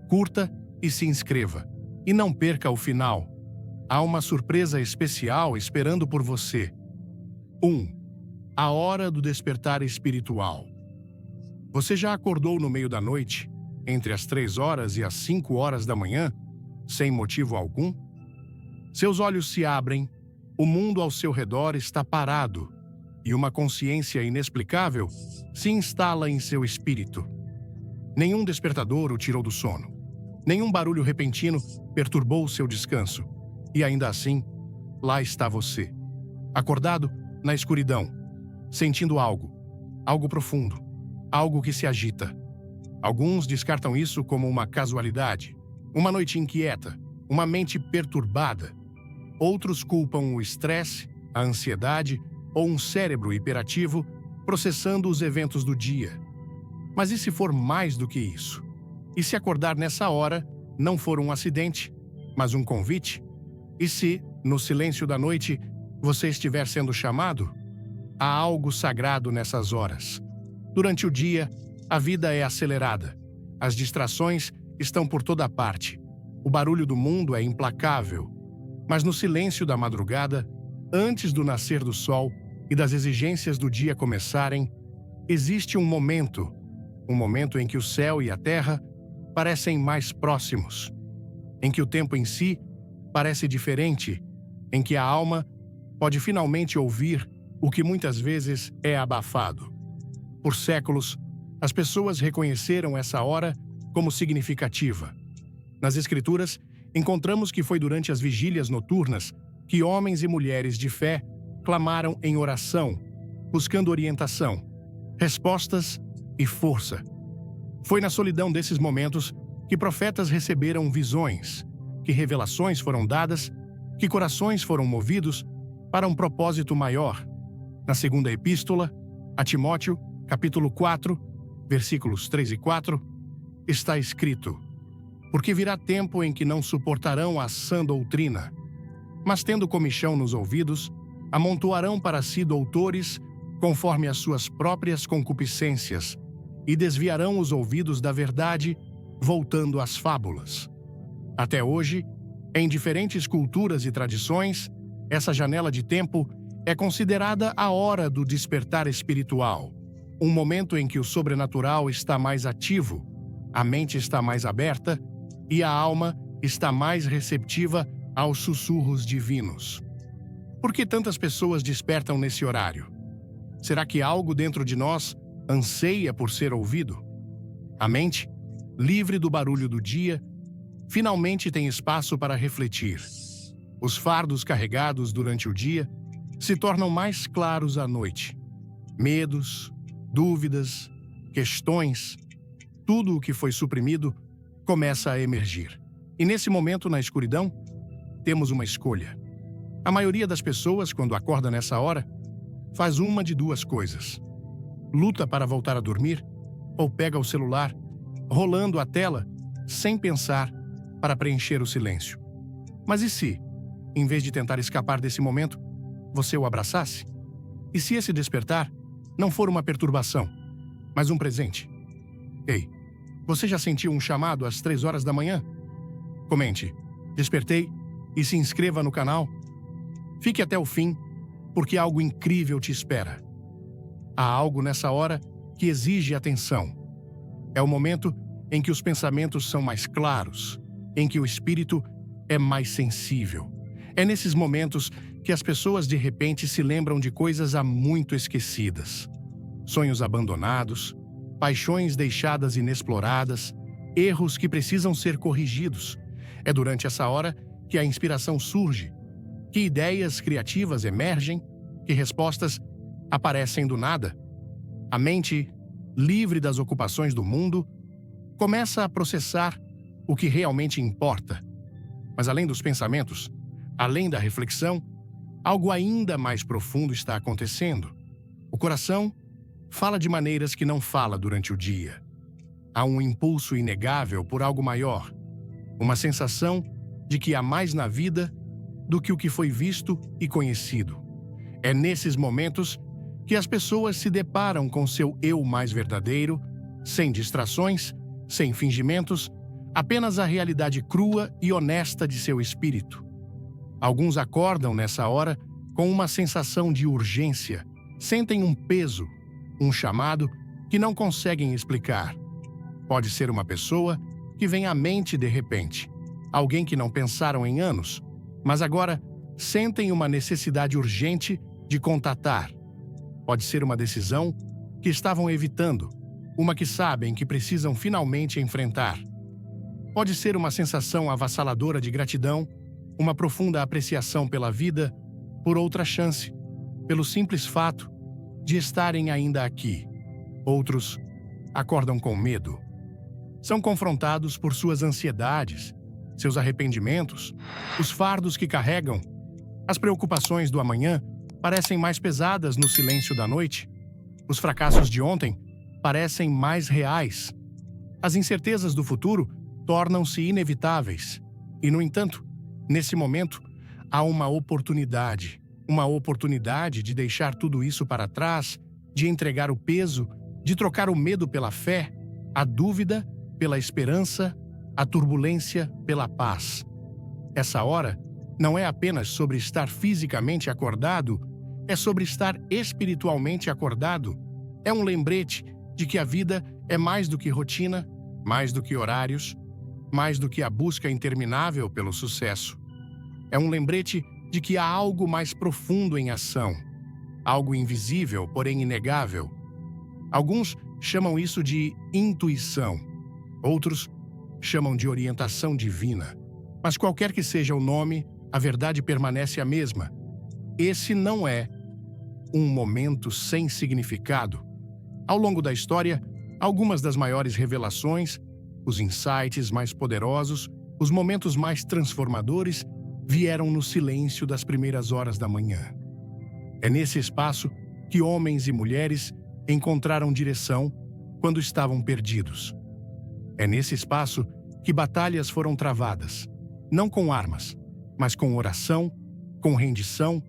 Curta e se inscreva. E não perca o final. Há uma surpresa especial esperando por você. 1. A hora do despertar espiritual. Você já acordou no meio da noite, entre as 3 horas e as 5 horas da manhã, sem motivo algum? Seus olhos se abrem, o mundo ao seu redor está parado e uma consciência inexplicável se instala em seu espírito. Nenhum despertador o tirou do sono. Nenhum barulho repentino perturbou seu descanso. E ainda assim, lá está você, acordado na escuridão, sentindo algo profundo, algo que se agita. Alguns descartam isso como uma casualidade, uma noite inquieta, uma mente perturbada. Outros culpam o estresse, a ansiedade ou um cérebro hiperativo processando os eventos do dia. Mas e se for mais do que isso? E se acordar nessa hora não for um acidente, mas um convite? E se, no silêncio da noite, você estiver sendo chamado? Há algo sagrado nessas horas. Durante o dia, a vida é acelerada. As distrações estão por toda parte. O barulho do mundo é implacável. Mas no silêncio da madrugada, antes do nascer do sol e das exigências do dia começarem, existe um momento em que o céu e a terra parecem mais próximos, em que o tempo em si parece diferente, em que a alma pode finalmente ouvir o que muitas vezes é abafado. Por séculos, as pessoas reconheceram essa hora como significativa. Nas Escrituras, encontramos que foi durante as vigílias noturnas que homens e mulheres de fé clamaram em oração, buscando orientação, respostas e força. Foi na solidão desses momentos que profetas receberam visões, que revelações foram dadas, que corações foram movidos para um propósito maior. Na segunda epístola, a Timóteo, capítulo 4, versículos 3 e 4, está escrito: porque virá tempo em que não suportarão a sã doutrina, mas tendo comichão nos ouvidos, amontoarão para si doutores conforme as suas próprias concupiscências e desviarão os ouvidos da verdade, voltando às fábulas. Até hoje, em diferentes culturas e tradições, essa janela de tempo é considerada a hora do despertar espiritual, um momento em que o sobrenatural está mais ativo, a mente está mais aberta e a alma está mais receptiva aos sussurros divinos. Por que tantas pessoas despertam nesse horário? Será que algo dentro de nós anseia por ser ouvido? A mente, livre do barulho do dia, finalmente tem espaço para refletir. Os fardos carregados durante o dia se tornam mais claros à noite. Medos, dúvidas, questões, tudo o que foi suprimido começa a emergir. E nesse momento, na escuridão, temos uma escolha. A maioria das pessoas, quando acorda nessa hora, faz uma de duas coisas: luta para voltar a dormir ou pega o celular, rolando a tela, sem pensar, para preencher o silêncio. Mas e se, em vez de tentar escapar desse momento, você o abraçasse? E se esse despertar não for uma perturbação, mas um presente? Ei, você já sentiu um chamado às 3 horas da manhã? Comente, despertei, e se inscreva no canal. Fique até o fim, porque algo incrível te espera. Há algo nessa hora que exige atenção. É o momento em que os pensamentos são mais claros, em que o espírito é mais sensível. É nesses momentos que as pessoas de repente se lembram de coisas há muito esquecidas. Sonhos abandonados, paixões deixadas inexploradas, erros que precisam ser corrigidos. É durante essa hora que a inspiração surge, que ideias criativas emergem, que respostas aparecem do nada. A mente, livre das ocupações do mundo, começa a processar o que realmente importa. Mas além dos pensamentos, além da reflexão, algo ainda mais profundo está acontecendo. O coração fala de maneiras que não fala durante o dia. Há um impulso inegável por algo maior, uma sensação de que há mais na vida do que o que foi visto e conhecido. É nesses momentos que as pessoas se deparam com seu eu mais verdadeiro, sem distrações, sem fingimentos, apenas a realidade crua e honesta de seu espírito. Alguns acordam nessa hora com uma sensação de urgência, sentem um peso, um chamado que não conseguem explicar. Pode ser uma pessoa que vem à mente de repente, alguém que não pensaram em anos, mas agora sentem uma necessidade urgente de contatar. Pode ser uma decisão que estavam evitando, uma que sabem que precisam finalmente enfrentar. Pode ser uma sensação avassaladora de gratidão, uma profunda apreciação pela vida, por outra chance, pelo simples fato de estarem ainda aqui. Outros acordam com medo. São confrontados por suas ansiedades, seus arrependimentos, os fardos que carregam. As preocupações do amanhã parecem mais pesadas no silêncio da noite. Os fracassos de ontem parecem mais reais. As incertezas do futuro tornam-se inevitáveis. E, no entanto, nesse momento, há uma oportunidade de deixar tudo isso para trás, de entregar o peso, de trocar o medo pela fé, a dúvida pela esperança, a turbulência pela paz. Essa hora não é apenas sobre estar fisicamente acordado, é sobre estar espiritualmente acordado. É um lembrete de que a vida é mais do que rotina, mais do que horários, mais do que a busca interminável pelo sucesso. É um lembrete de que há algo mais profundo em ação, algo invisível, porém inegável. Alguns chamam isso de intuição, outros chamam de orientação divina. Mas qualquer que seja o nome, a verdade permanece a mesma. Esse não é um momento sem significado. Ao longo da história, algumas das maiores revelações, os insights mais poderosos, os momentos mais transformadores vieram no silêncio das primeiras horas da manhã. É nesse espaço que homens e mulheres encontraram direção quando estavam perdidos. É nesse espaço que batalhas foram travadas, não com armas, mas com oração, com rendição,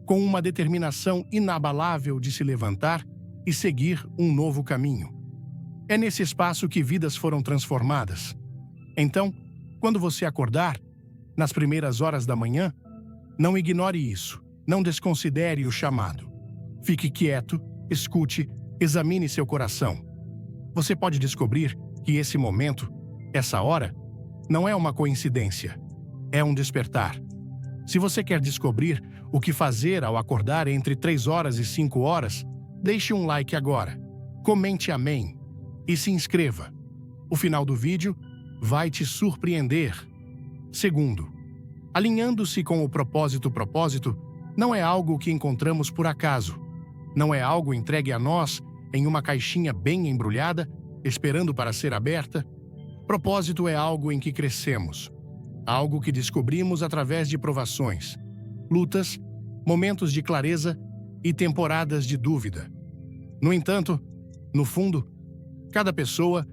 com uma determinação inabalável de se levantar e seguir um novo caminho. É nesse espaço que vidas foram transformadas. Então, quando você acordar, nas primeiras horas da manhã, não ignore isso, não desconsidere o chamado. Fique quieto, escute, examine seu coração. Você pode descobrir que esse momento, essa hora, não é uma coincidência, é um despertar. Se você quer descobrir o que fazer ao acordar entre 3 horas e 5 horas, deixe um like agora, comente amém e se inscreva. O final do vídeo vai te surpreender. Segundo, alinhando-se com o propósito não é algo que encontramos por acaso. Não é algo entregue a nós em uma caixinha bem embrulhada, esperando para ser aberta. Propósito é algo em que crescemos. Algo que descobrimos através de provações, lutas, momentos de clareza e temporadas de dúvida. No entanto, no fundo, cada pessoa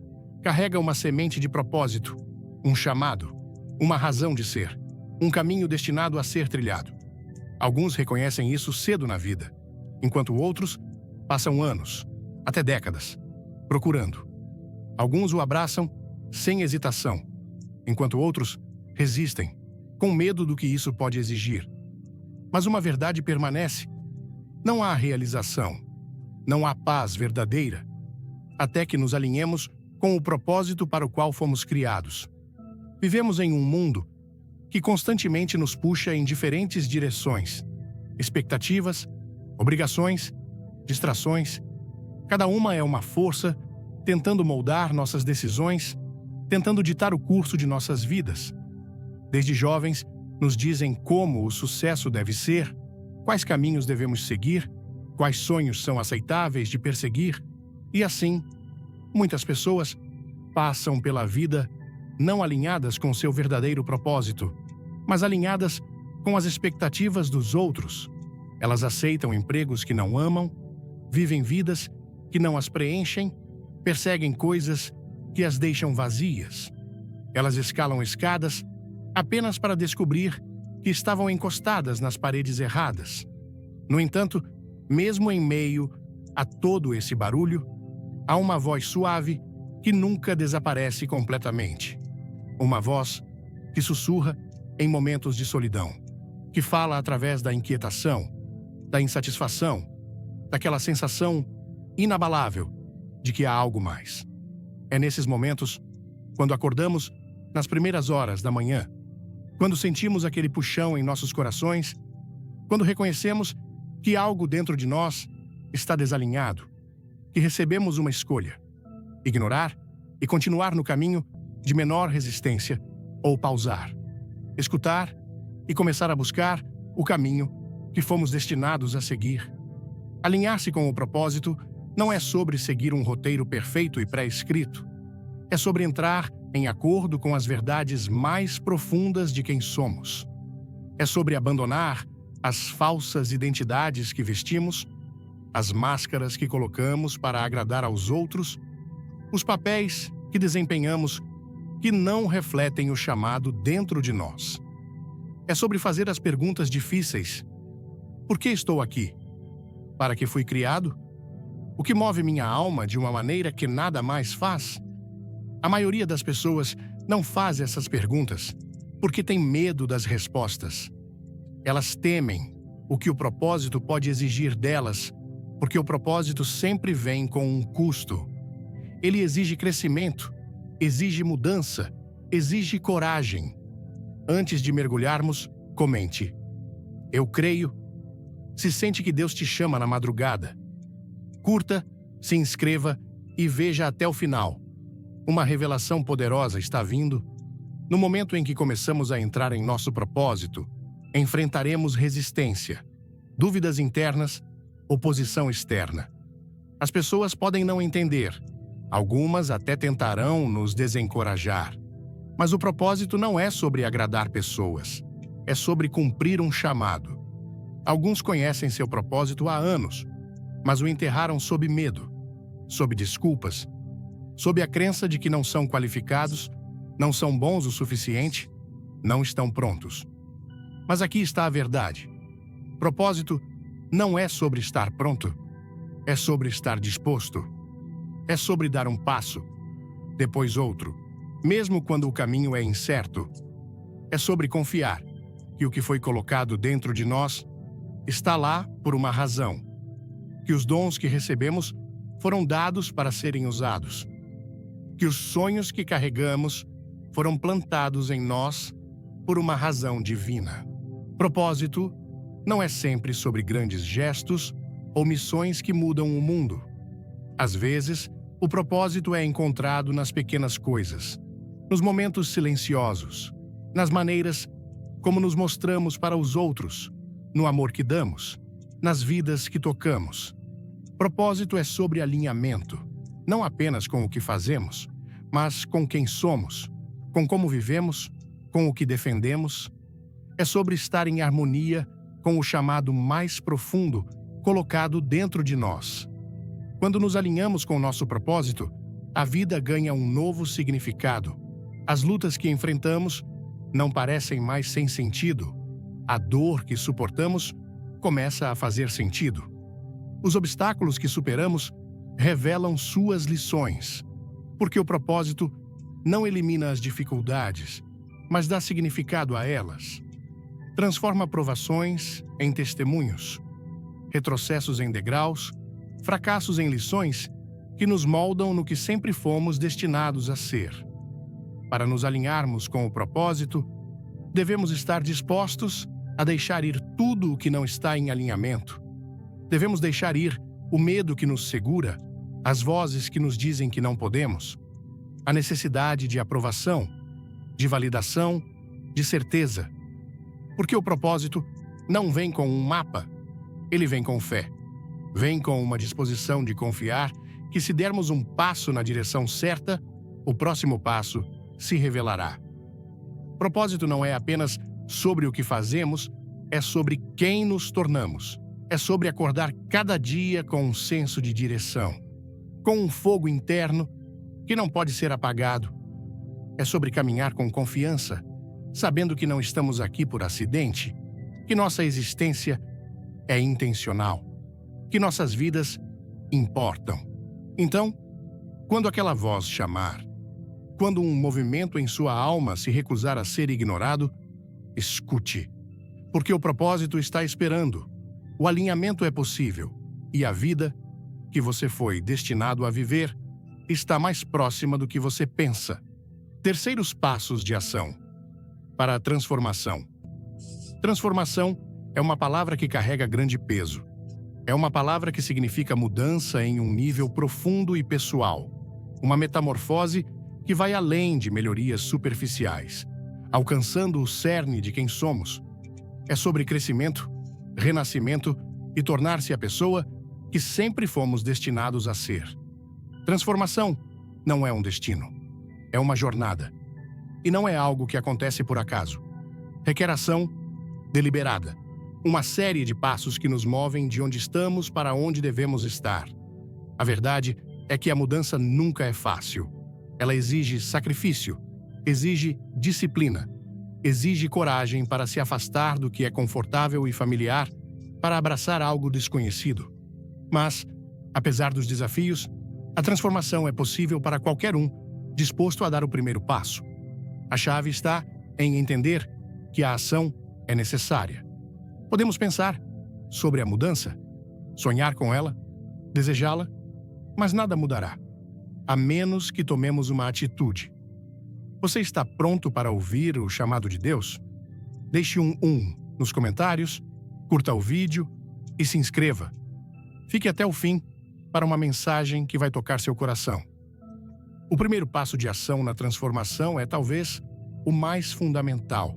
carrega uma semente de propósito, um chamado, uma razão de ser, um caminho destinado a ser trilhado. Alguns reconhecem isso cedo na vida, enquanto outros passam anos, até décadas, procurando. Alguns o abraçam sem hesitação, enquanto outros resistem, com medo do que isso pode exigir. Mas uma verdade permanece. Não há realização, não há paz verdadeira, até que nos alinhemos com o propósito para o qual fomos criados. Vivemos em um mundo que constantemente nos puxa em diferentes direções. Expectativas, obrigações, distrações. Cada uma é uma força tentando moldar nossas decisões, tentando ditar o curso de nossas vidas. Desde jovens, nos dizem como o sucesso deve ser, quais caminhos devemos seguir, quais sonhos são aceitáveis de perseguir, e assim, muitas pessoas passam pela vida não alinhadas com seu verdadeiro propósito, mas alinhadas com as expectativas dos outros. Elas aceitam empregos que não amam, vivem vidas que não as preenchem, perseguem coisas que as deixam vazias. Elas escalam escadas apenas para descobrir que estavam encostadas nas paredes erradas. No entanto, mesmo em meio a todo esse barulho, há uma voz suave que nunca desaparece completamente. Uma voz que sussurra em momentos de solidão, que fala através da inquietação, da insatisfação, daquela sensação inabalável de que há algo mais. É nesses momentos, quando acordamos, nas primeiras horas da manhã, quando sentimos aquele puxão em nossos corações, quando reconhecemos que algo dentro de nós está desalinhado, que recebemos uma escolha: ignorar e continuar no caminho de menor resistência ou pausar, escutar e começar a buscar o caminho que fomos destinados a seguir. Alinhar-se com o propósito não é sobre seguir um roteiro perfeito e pré-escrito. É sobre entrar em acordo com as verdades mais profundas de quem somos. É sobre abandonar as falsas identidades que vestimos, as máscaras que colocamos para agradar aos outros, os papéis que desempenhamos que não refletem o chamado dentro de nós. É sobre fazer as perguntas difíceis. Por que estou aqui? Para que fui criado? O que move minha alma de uma maneira que nada mais faz? A maioria das pessoas não faz essas perguntas porque tem medo das respostas. Elas temem o que o propósito pode exigir delas, porque o propósito sempre vem com um custo. Ele exige crescimento, exige mudança, exige coragem. Antes de mergulharmos, comente: eu creio. Se sente que Deus te chama na madrugada, curta, se inscreva e veja até o final. Uma revelação poderosa está vindo. No momento em que começamos a entrar em nosso propósito, enfrentaremos resistência, dúvidas internas, oposição externa. As pessoas podem não entender, algumas até tentarão nos desencorajar. Mas o propósito não é sobre agradar pessoas, é sobre cumprir um chamado. Alguns conhecem seu propósito há anos, mas o enterraram sob medo, sob desculpas, sob a crença de que não são qualificados, não são bons o suficiente, não estão prontos. Mas aqui está a verdade. Propósito não é sobre estar pronto, é sobre estar disposto. É sobre dar um passo, depois outro, mesmo quando o caminho é incerto. É sobre confiar que o que foi colocado dentro de nós está lá por uma razão, que os dons que recebemos foram dados para serem usados, que os sonhos que carregamos foram plantados em nós por uma razão divina. Propósito não é sempre sobre grandes gestos ou missões que mudam o mundo. Às vezes, o propósito é encontrado nas pequenas coisas, nos momentos silenciosos, nas maneiras como nos mostramos para os outros, no amor que damos, nas vidas que tocamos. Propósito é sobre alinhamento, não apenas com o que fazemos, mas com quem somos, com como vivemos, com o que defendemos. É sobre estar em harmonia com o chamado mais profundo colocado dentro de nós. Quando nos alinhamos com o nosso propósito, a vida ganha um novo significado. As lutas que enfrentamos não parecem mais sem sentido. A dor que suportamos começa a fazer sentido. Os obstáculos que superamos revelam suas lições, porque o propósito não elimina as dificuldades, mas dá significado a elas. Transforma provações em testemunhos, retrocessos em degraus, fracassos em lições que nos moldam no que sempre fomos destinados a ser. Para nos alinharmos com o propósito, devemos estar dispostos a deixar ir tudo o que não está em alinhamento. Devemos deixar ir o medo que nos segura, as vozes que nos dizem que não podemos, a necessidade de aprovação, de validação, de certeza. Porque o propósito não vem com um mapa, ele vem com fé. Vem com uma disposição de confiar que, se dermos um passo na direção certa, o próximo passo se revelará. Propósito não é apenas sobre o que fazemos, é sobre quem nos tornamos. É sobre acordar cada dia com um senso de direção, com um fogo interno que não pode ser apagado. É sobre caminhar com confiança, sabendo que não estamos aqui por acidente, que nossa existência é intencional, que nossas vidas importam. Então, quando aquela voz chamar, quando um movimento em sua alma se recusar a ser ignorado, escute, porque o propósito está esperando. O alinhamento é possível e a vida que você foi destinado a viver está mais próxima do que você pensa. Terceiros passos de ação para a transformação. Transformação é uma palavra que carrega grande peso. É uma palavra que significa mudança em um nível profundo e pessoal. Uma metamorfose que vai além de melhorias superficiais, alcançando o cerne de quem somos. É sobre crescimento, renascimento e tornar-se a pessoa que sempre fomos destinados a ser. Transformação não é um destino, é uma jornada. E não é algo que acontece por acaso. Requer ação deliberada, uma série de passos que nos movem de onde estamos para onde devemos estar. A verdade é que a mudança nunca é fácil. Ela exige sacrifício, exige disciplina, exige coragem para se afastar do que é confortável e familiar para abraçar algo desconhecido. Mas, apesar dos desafios, a transformação é possível para qualquer um disposto a dar o primeiro passo. A chave está em entender que a ação é necessária. Podemos pensar sobre a mudança, sonhar com ela, desejá-la, mas nada mudará, a menos que tomemos uma atitude. Você está pronto para ouvir o chamado de Deus? Deixe um nos comentários, curta o vídeo e se inscreva. Fique até o fim para uma mensagem que vai tocar seu coração. O primeiro passo de ação na transformação é, talvez, o mais fundamental: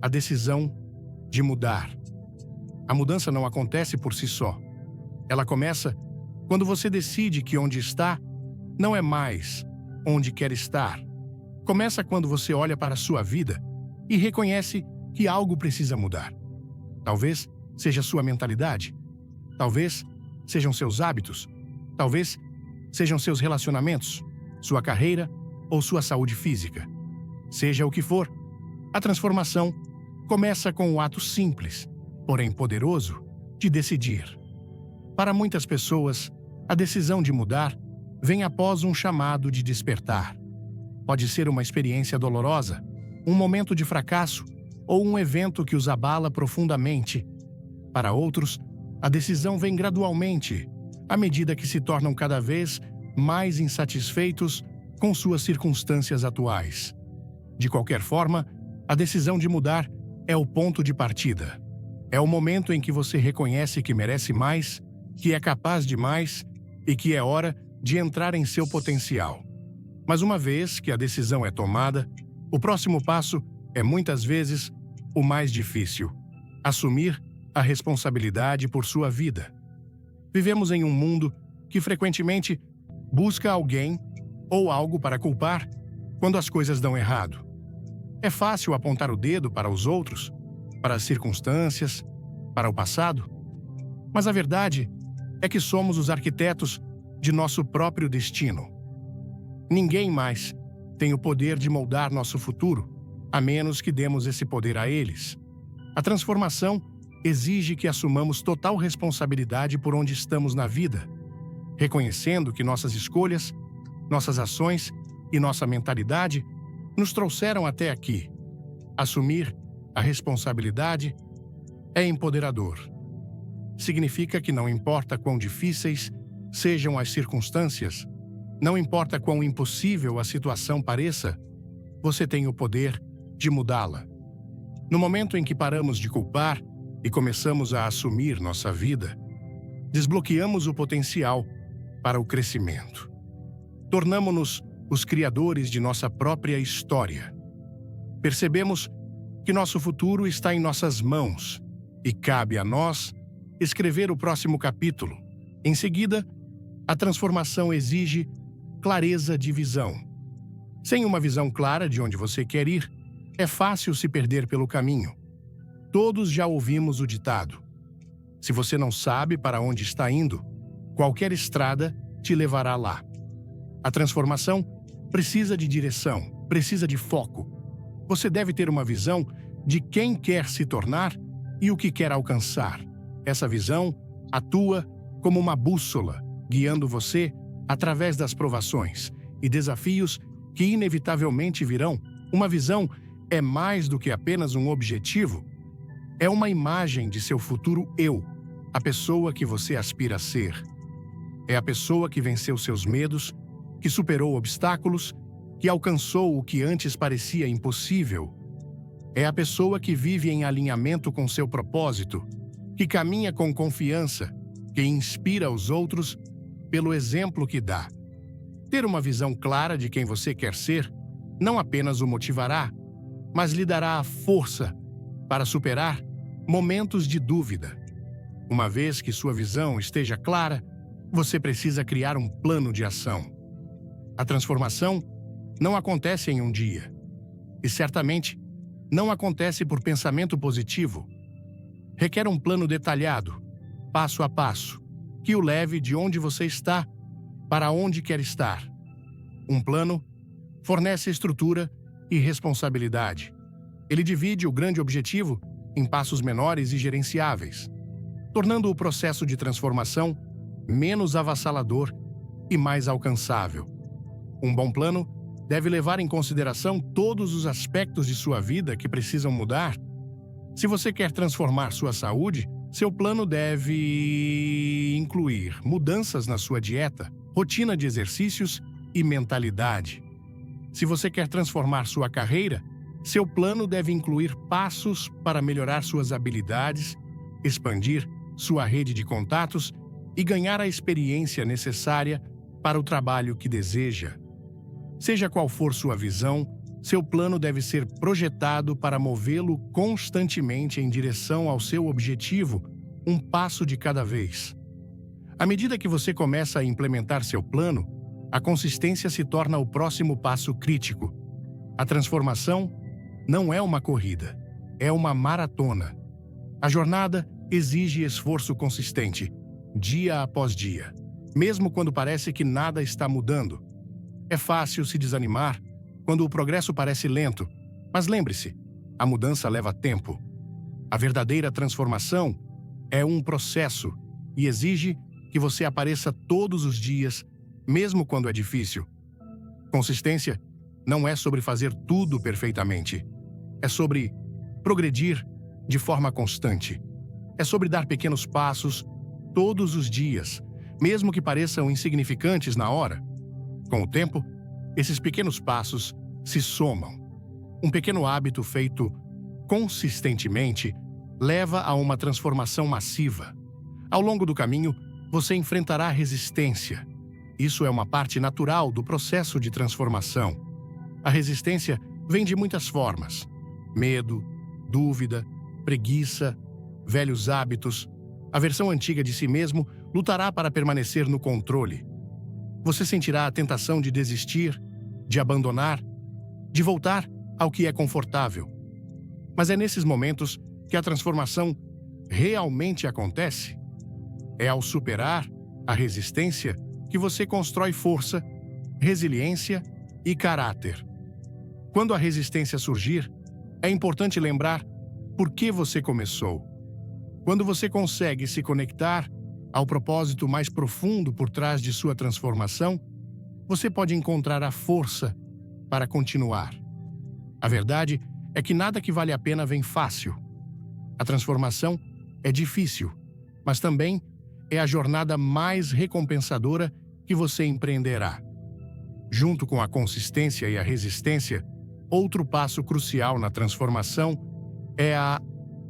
a decisão de mudar. A mudança não acontece por si só. Ela começa quando você decide que onde está não é mais onde quer estar. Começa quando você olha para a sua vida e reconhece que algo precisa mudar. Talvez seja sua mentalidade. Talvez sejam seus hábitos. Talvez sejam seus relacionamentos, sua carreira ou sua saúde física. Seja o que for, a transformação começa com o ato simples, porém poderoso, de decidir. Para muitas pessoas, a decisão de mudar vem após um chamado de despertar. Pode ser uma experiência dolorosa, um momento de fracasso ou um evento que os abala profundamente. Para outros, a decisão vem gradualmente, à medida que se tornam cada vez mais insatisfeitos com suas circunstâncias atuais. De qualquer forma, a decisão de mudar é o ponto de partida. É o momento em que você reconhece que merece mais, que é capaz de mais e que é hora de entrar em seu potencial. Mas uma vez que a decisão é tomada, o próximo passo é muitas vezes o mais difícil: assumir a responsabilidade por sua vida. Vivemos em um mundo que frequentemente busca alguém ou algo para culpar quando as coisas dão errado. É fácil apontar o dedo para os outros, para as circunstâncias, para o passado, mas a verdade é que somos os arquitetos de nosso próprio destino. Ninguém mais tem o poder de moldar nosso futuro, a menos que demos esse poder a eles. A transformação exige que assumamos total responsabilidade por onde estamos na vida, reconhecendo que nossas escolhas, nossas ações e nossa mentalidade nos trouxeram até aqui. Assumir a responsabilidade é empoderador. Significa que não importa quão difíceis sejam as circunstâncias, não importa quão impossível a situação pareça, você tem o poder de mudá-la. No momento em que paramos de culpar e começamos a assumir nossa vida, desbloqueamos o potencial para o crescimento. Tornamo-nos os criadores de nossa própria história. Percebemos que nosso futuro está em nossas mãos e cabe a nós escrever o próximo capítulo. Em seguida, a transformação exige clareza de visão. Sem uma visão clara de onde você quer ir, é fácil se perder pelo caminho. Todos já ouvimos o ditado: se você não sabe para onde está indo, qualquer estrada te levará lá. A transformação precisa de direção, precisa de foco. Você deve ter uma visão de quem quer se tornar e o que quer alcançar. Essa visão atua como uma bússola, guiando você através das provações e desafios que inevitavelmente virão. Uma visão é mais do que apenas um objetivo. É uma imagem de seu futuro eu, a pessoa que você aspira a ser. É a pessoa que venceu seus medos, que superou obstáculos, que alcançou o que antes parecia impossível. É a pessoa que vive em alinhamento com seu propósito, que caminha com confiança, que inspira os outros pelo exemplo que dá. Ter uma visão clara de quem você quer ser não apenas o motivará, mas lhe dará a força para superar momentos de dúvida. Uma vez que sua visão esteja clara, você precisa criar um plano de ação. A transformação não acontece em um dia, e certamente não acontece por pensamento positivo. Requer um plano detalhado, passo a passo, que o leve de onde você está para onde quer estar. Um plano fornece estrutura e responsabilidade. Ele divide o grande objetivo em passos menores e gerenciáveis, tornando o processo de transformação menos avassalador e mais alcançável. Um bom plano deve levar em consideração todos os aspectos de sua vida que precisam mudar. Se você quer transformar sua saúde, seu plano deve incluir mudanças na sua dieta, rotina de exercícios e mentalidade. Se você quer transformar sua carreira, seu plano deve incluir passos para melhorar suas habilidades, expandir sua rede de contatos e ganhar a experiência necessária para o trabalho que deseja. Seja qual for sua visão, Seu plano deve ser projetado para movê-lo constantemente em direção ao seu objetivo, um passo de cada vez. À medida que você começa a implementar seu plano, a consistência se torna o próximo passo crítico. A transformação não é uma corrida, é uma maratona. A jornada exige esforço consistente, dia após dia, mesmo quando parece que nada está mudando. É fácil se desanimar quando o progresso parece lento, mas lembre-se, a mudança leva tempo. A verdadeira transformação é um processo e exige que você apareça todos os dias, mesmo quando é difícil. Consistência não é sobre fazer tudo perfeitamente. É sobre progredir de forma constante. É sobre dar pequenos passos todos os dias, mesmo que pareçam insignificantes na hora. Com o tempo, esses pequenos passos se somam. Um pequeno hábito feito consistentemente leva a uma transformação massiva. Ao longo do caminho, você enfrentará resistência. Isso é uma parte natural do processo de transformação. A resistência vem de muitas formas: medo, dúvida, preguiça, velhos hábitos. A versão antiga de si mesmo lutará para permanecer no controle. Você sentirá a tentação de desistir, de abandonar, de voltar ao que é confortável. Mas é nesses momentos que a transformação realmente acontece. É ao superar a resistência que você constrói força, resiliência e caráter. Quando a resistência surgir, é importante lembrar por que você começou. Quando você consegue se conectar ao propósito mais profundo por trás de sua transformação, você pode encontrar a força para continuar. A verdade é que nada que vale a pena vem fácil. A transformação é difícil, mas também é a jornada mais recompensadora que você empreenderá. Junto com a consistência e a resistência, outro passo crucial na transformação é a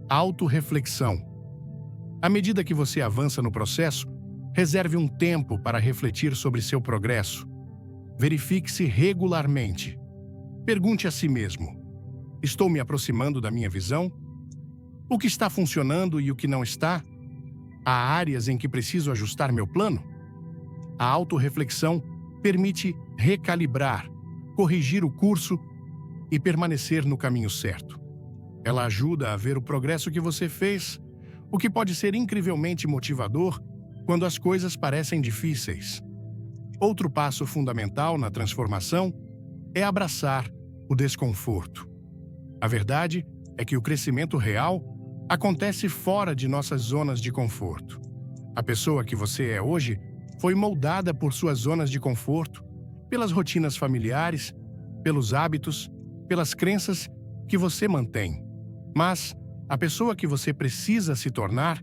autorreflexão. À medida que você avança no processo, reserve um tempo para refletir sobre seu progresso. Verifique-se regularmente. Pergunte a si mesmo: estou me aproximando da minha visão? O que está funcionando e o que não está? Há áreas em que preciso ajustar meu plano? A autorreflexão permite recalibrar, corrigir o curso e permanecer no caminho certo. Ela ajuda a ver o progresso que você fez, o que pode ser incrivelmente motivador quando as coisas parecem difíceis. Outro passo fundamental na transformação é abraçar o desconforto. A verdade é que o crescimento real acontece fora de nossas zonas de conforto. A pessoa que você é hoje foi moldada por suas zonas de conforto, pelas rotinas familiares, pelos hábitos, pelas crenças que você mantém. Mas a pessoa que você precisa se tornar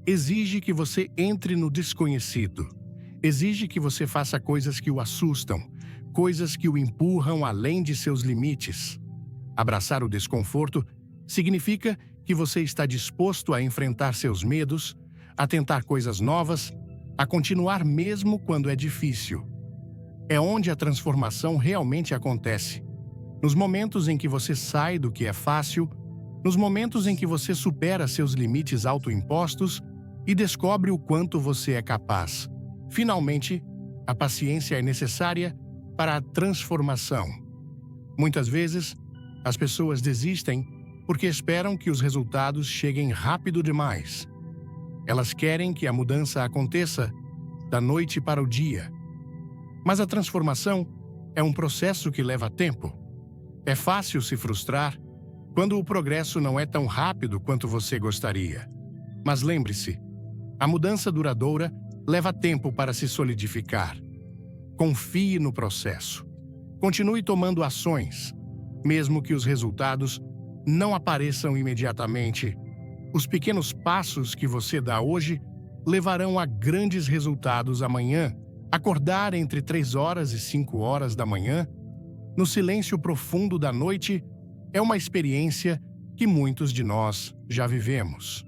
exige que você entre no desconhecido. Exige que você faça coisas que o assustam, coisas que o empurram além de seus limites. Abraçar o desconforto significa que você está disposto a enfrentar seus medos, a tentar coisas novas, a continuar mesmo quando é difícil. É onde a transformação realmente acontece. Nos momentos em que você sai do que é fácil, nos momentos em que você supera seus limites autoimpostos e descobre o quanto você é capaz. Finalmente, a paciência é necessária para a transformação. Muitas vezes, as pessoas desistem porque esperam que os resultados cheguem rápido demais. Elas querem que a mudança aconteça da noite para o dia. Mas a transformação é um processo que leva tempo. É fácil se frustrar quando o progresso não é tão rápido quanto você gostaria. Mas lembre-se, a mudança duradoura leva tempo para se solidificar. Confie no processo. Continue tomando ações, mesmo que os resultados não apareçam imediatamente. Os pequenos passos que você dá hoje levarão a grandes resultados amanhã. Acordar entre 3 horas e 5 horas da manhã, no silêncio profundo da noite, é uma experiência que muitos de nós já vivemos.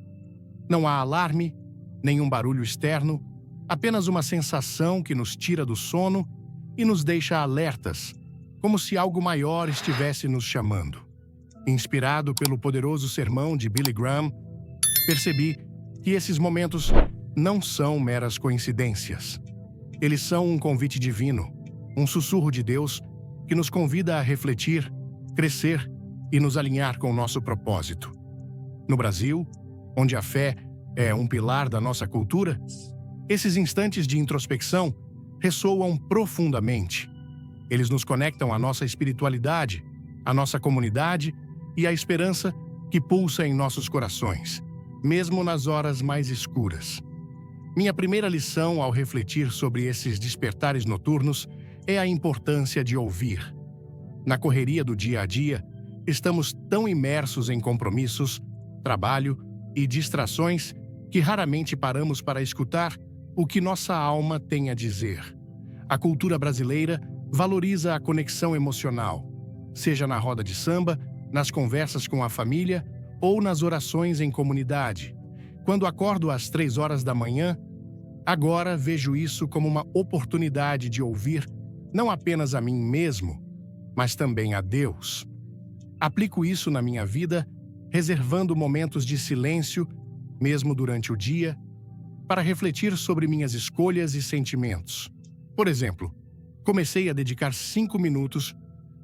Não há alarme, nenhum barulho externo, apenas uma sensação que nos tira do sono e nos deixa alertas, como se algo maior estivesse nos chamando. Inspirado pelo poderoso sermão de Billy Graham, percebi que esses momentos não são meras coincidências. Eles são um convite divino, um sussurro de Deus que nos convida a refletir, crescer e nos alinhar com o nosso propósito. No Brasil, onde a fé é um pilar da nossa cultura, esses instantes de introspecção ressoam profundamente. Eles nos conectam à nossa espiritualidade, à nossa comunidade e à esperança que pulsa em nossos corações, mesmo nas horas mais escuras. Minha primeira lição ao refletir sobre esses despertares noturnos é a importância de ouvir. Na correria do dia a dia, estamos tão imersos em compromissos, trabalho e distrações que raramente paramos para escutar o que nossa alma tem a dizer. A cultura brasileira valoriza a conexão emocional, seja na roda de samba, nas conversas com a família ou nas orações em comunidade. Quando acordo às 3 horas da manhã, agora vejo isso como uma oportunidade de ouvir não apenas a mim mesmo, mas também a Deus. Aplico isso na minha vida, reservando momentos de silêncio, mesmo durante o dia, para refletir sobre minhas escolhas e sentimentos. Por exemplo, comecei a dedicar 5 minutos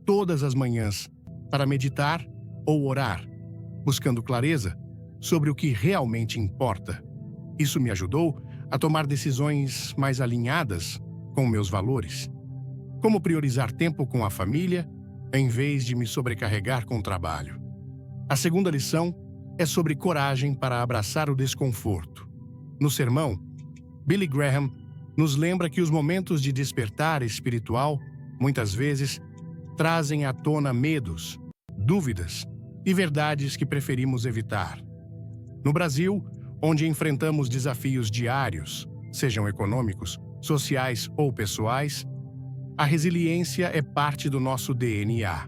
todas as manhãs para meditar ou orar, buscando clareza sobre o que realmente importa. Isso me ajudou a tomar decisões mais alinhadas com meus valores, como priorizar tempo com a família em vez de me sobrecarregar com o trabalho. A segunda lição é sobre coragem para abraçar o desconforto. No sermão, Billy Graham nos lembra que os momentos de despertar espiritual, muitas vezes, trazem à tona medos, dúvidas e verdades que preferimos evitar. No Brasil, onde enfrentamos desafios diários, sejam econômicos, sociais ou pessoais, a resiliência é parte do nosso DNA.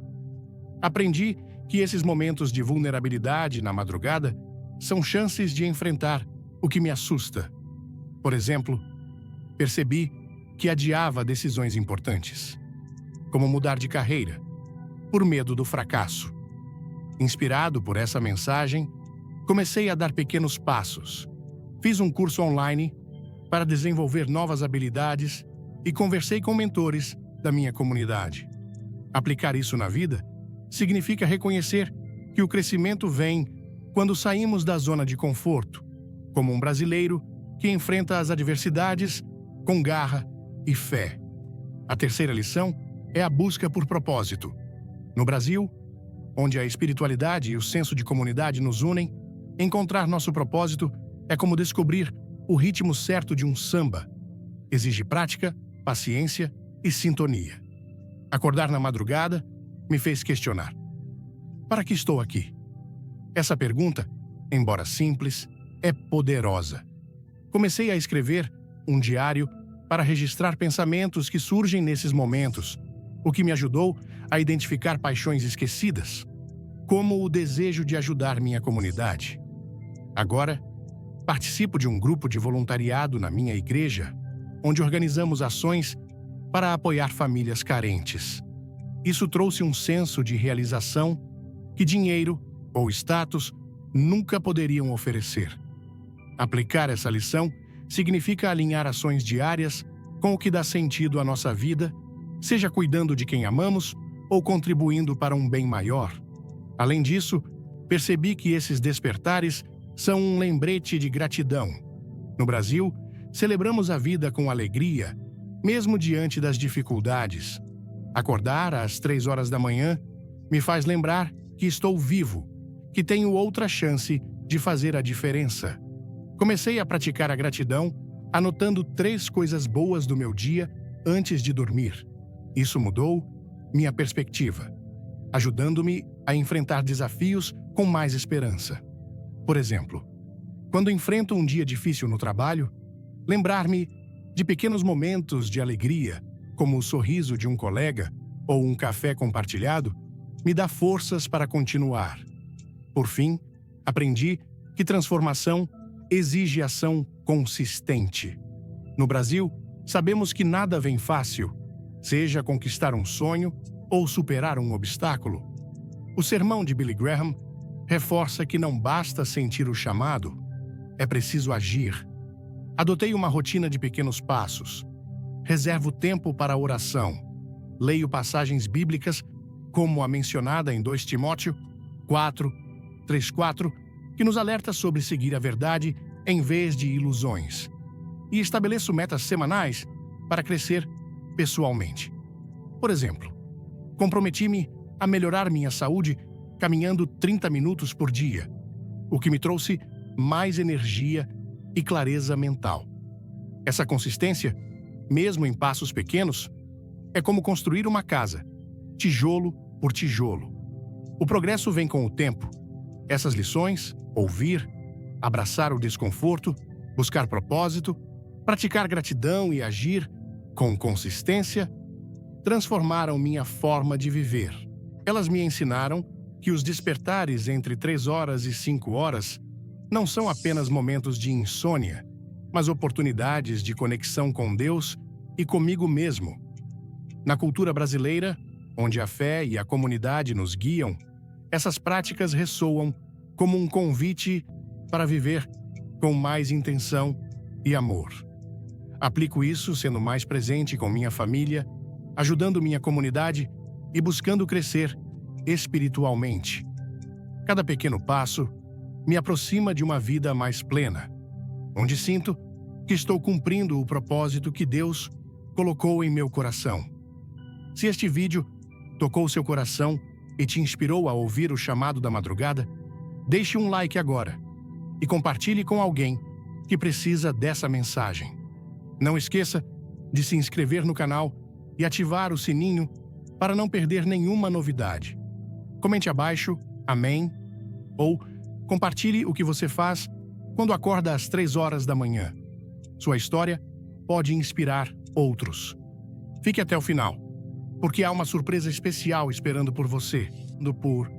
Aprendi que esses momentos de vulnerabilidade na madrugada são chances de enfrentar o que me assusta. Por exemplo, percebi que adiava decisões importantes, como mudar de carreira, por medo do fracasso. Inspirado por essa mensagem, comecei a dar pequenos passos. Fiz um curso online para desenvolver novas habilidades e conversei com mentores da minha comunidade. Aplicar isso na vida significa reconhecer que o crescimento vem quando saímos da zona de conforto, como um brasileiro que enfrenta as adversidades com garra e fé. A terceira lição é a busca por propósito. No Brasil, onde a espiritualidade e o senso de comunidade nos unem, encontrar nosso propósito é como descobrir o ritmo certo de um samba. Exige prática, paciência e sintonia. Acordar na madrugada me fez questionar: para que estou aqui? Essa pergunta, embora simples, é poderosa. Comecei a escrever um diário para registrar pensamentos que surgem nesses momentos, o que me ajudou a identificar paixões esquecidas, como o desejo de ajudar minha comunidade. Agora, participo de um grupo de voluntariado na minha igreja, onde organizamos ações para apoiar famílias carentes. Isso trouxe um senso de realização que dinheiro ou status nunca poderiam oferecer. Aplicar essa lição significa alinhar ações diárias com o que dá sentido à nossa vida, seja cuidando de quem amamos ou contribuindo para um bem maior. Além disso, percebi que esses despertares são um lembrete de gratidão. No Brasil, celebramos a vida com alegria, mesmo diante das dificuldades. Acordar às 3 horas da manhã me faz lembrar que estou vivo, que tenho outra chance de fazer a diferença. Comecei a praticar a gratidão, anotando 3 coisas boas do meu dia antes de dormir. Isso mudou minha perspectiva, ajudando-me a enfrentar desafios com mais esperança. Por exemplo, quando enfrento um dia difícil no trabalho, lembrar-me de pequenos momentos de alegria, como o sorriso de um colega ou um café compartilhado, me dá forças para continuar. Por fim, aprendi que transformação exige ação consistente. No Brasil, sabemos que nada vem fácil, seja conquistar um sonho ou superar um obstáculo, o sermão de Billy Graham reforça que não basta sentir o chamado, é preciso agir. Adotei uma rotina de pequenos passos. Reservo tempo para a oração. Leio passagens bíblicas, como a mencionada em 2 Timóteo 4:3-4, que nos alerta sobre seguir a verdade em vez de ilusões. E estabeleço metas semanais para crescer pessoalmente. Por exemplo, comprometi-me a melhorar minha saúde caminhando 30 minutos por dia, o que me trouxe mais energia e clareza mental. Essa consistência, mesmo em passos pequenos, é como construir uma casa, tijolo por tijolo. O progresso vem com o tempo. Essas lições, ouvir, abraçar o desconforto, buscar propósito, praticar gratidão e agir com consistência, transformaram minha forma de viver. Elas me ensinaram que os despertares entre 3 horas e 5 horas não são apenas momentos de insônia, mas oportunidades de conexão com Deus e comigo mesmo. Na cultura brasileira, onde a fé e a comunidade nos guiam, essas práticas ressoam como um convite para viver com mais intenção e amor. Aplico isso sendo mais presente com minha família, ajudando minha comunidade e buscando crescer espiritualmente. Cada pequeno passo me aproxima de uma vida mais plena, onde sinto que estou cumprindo o propósito que Deus colocou em meu coração. Se este vídeo tocou seu coração e te inspirou a ouvir o chamado da madrugada, deixe um like agora e compartilhe com alguém que precisa dessa mensagem. Não esqueça de se inscrever no canal e ativar o sininho para não perder nenhuma novidade. Comente abaixo, amém, ou compartilhe o que você faz quando acorda às 3 horas da manhã. Sua história pode inspirar outros. Fique até o final, porque há uma surpresa especial esperando por você, por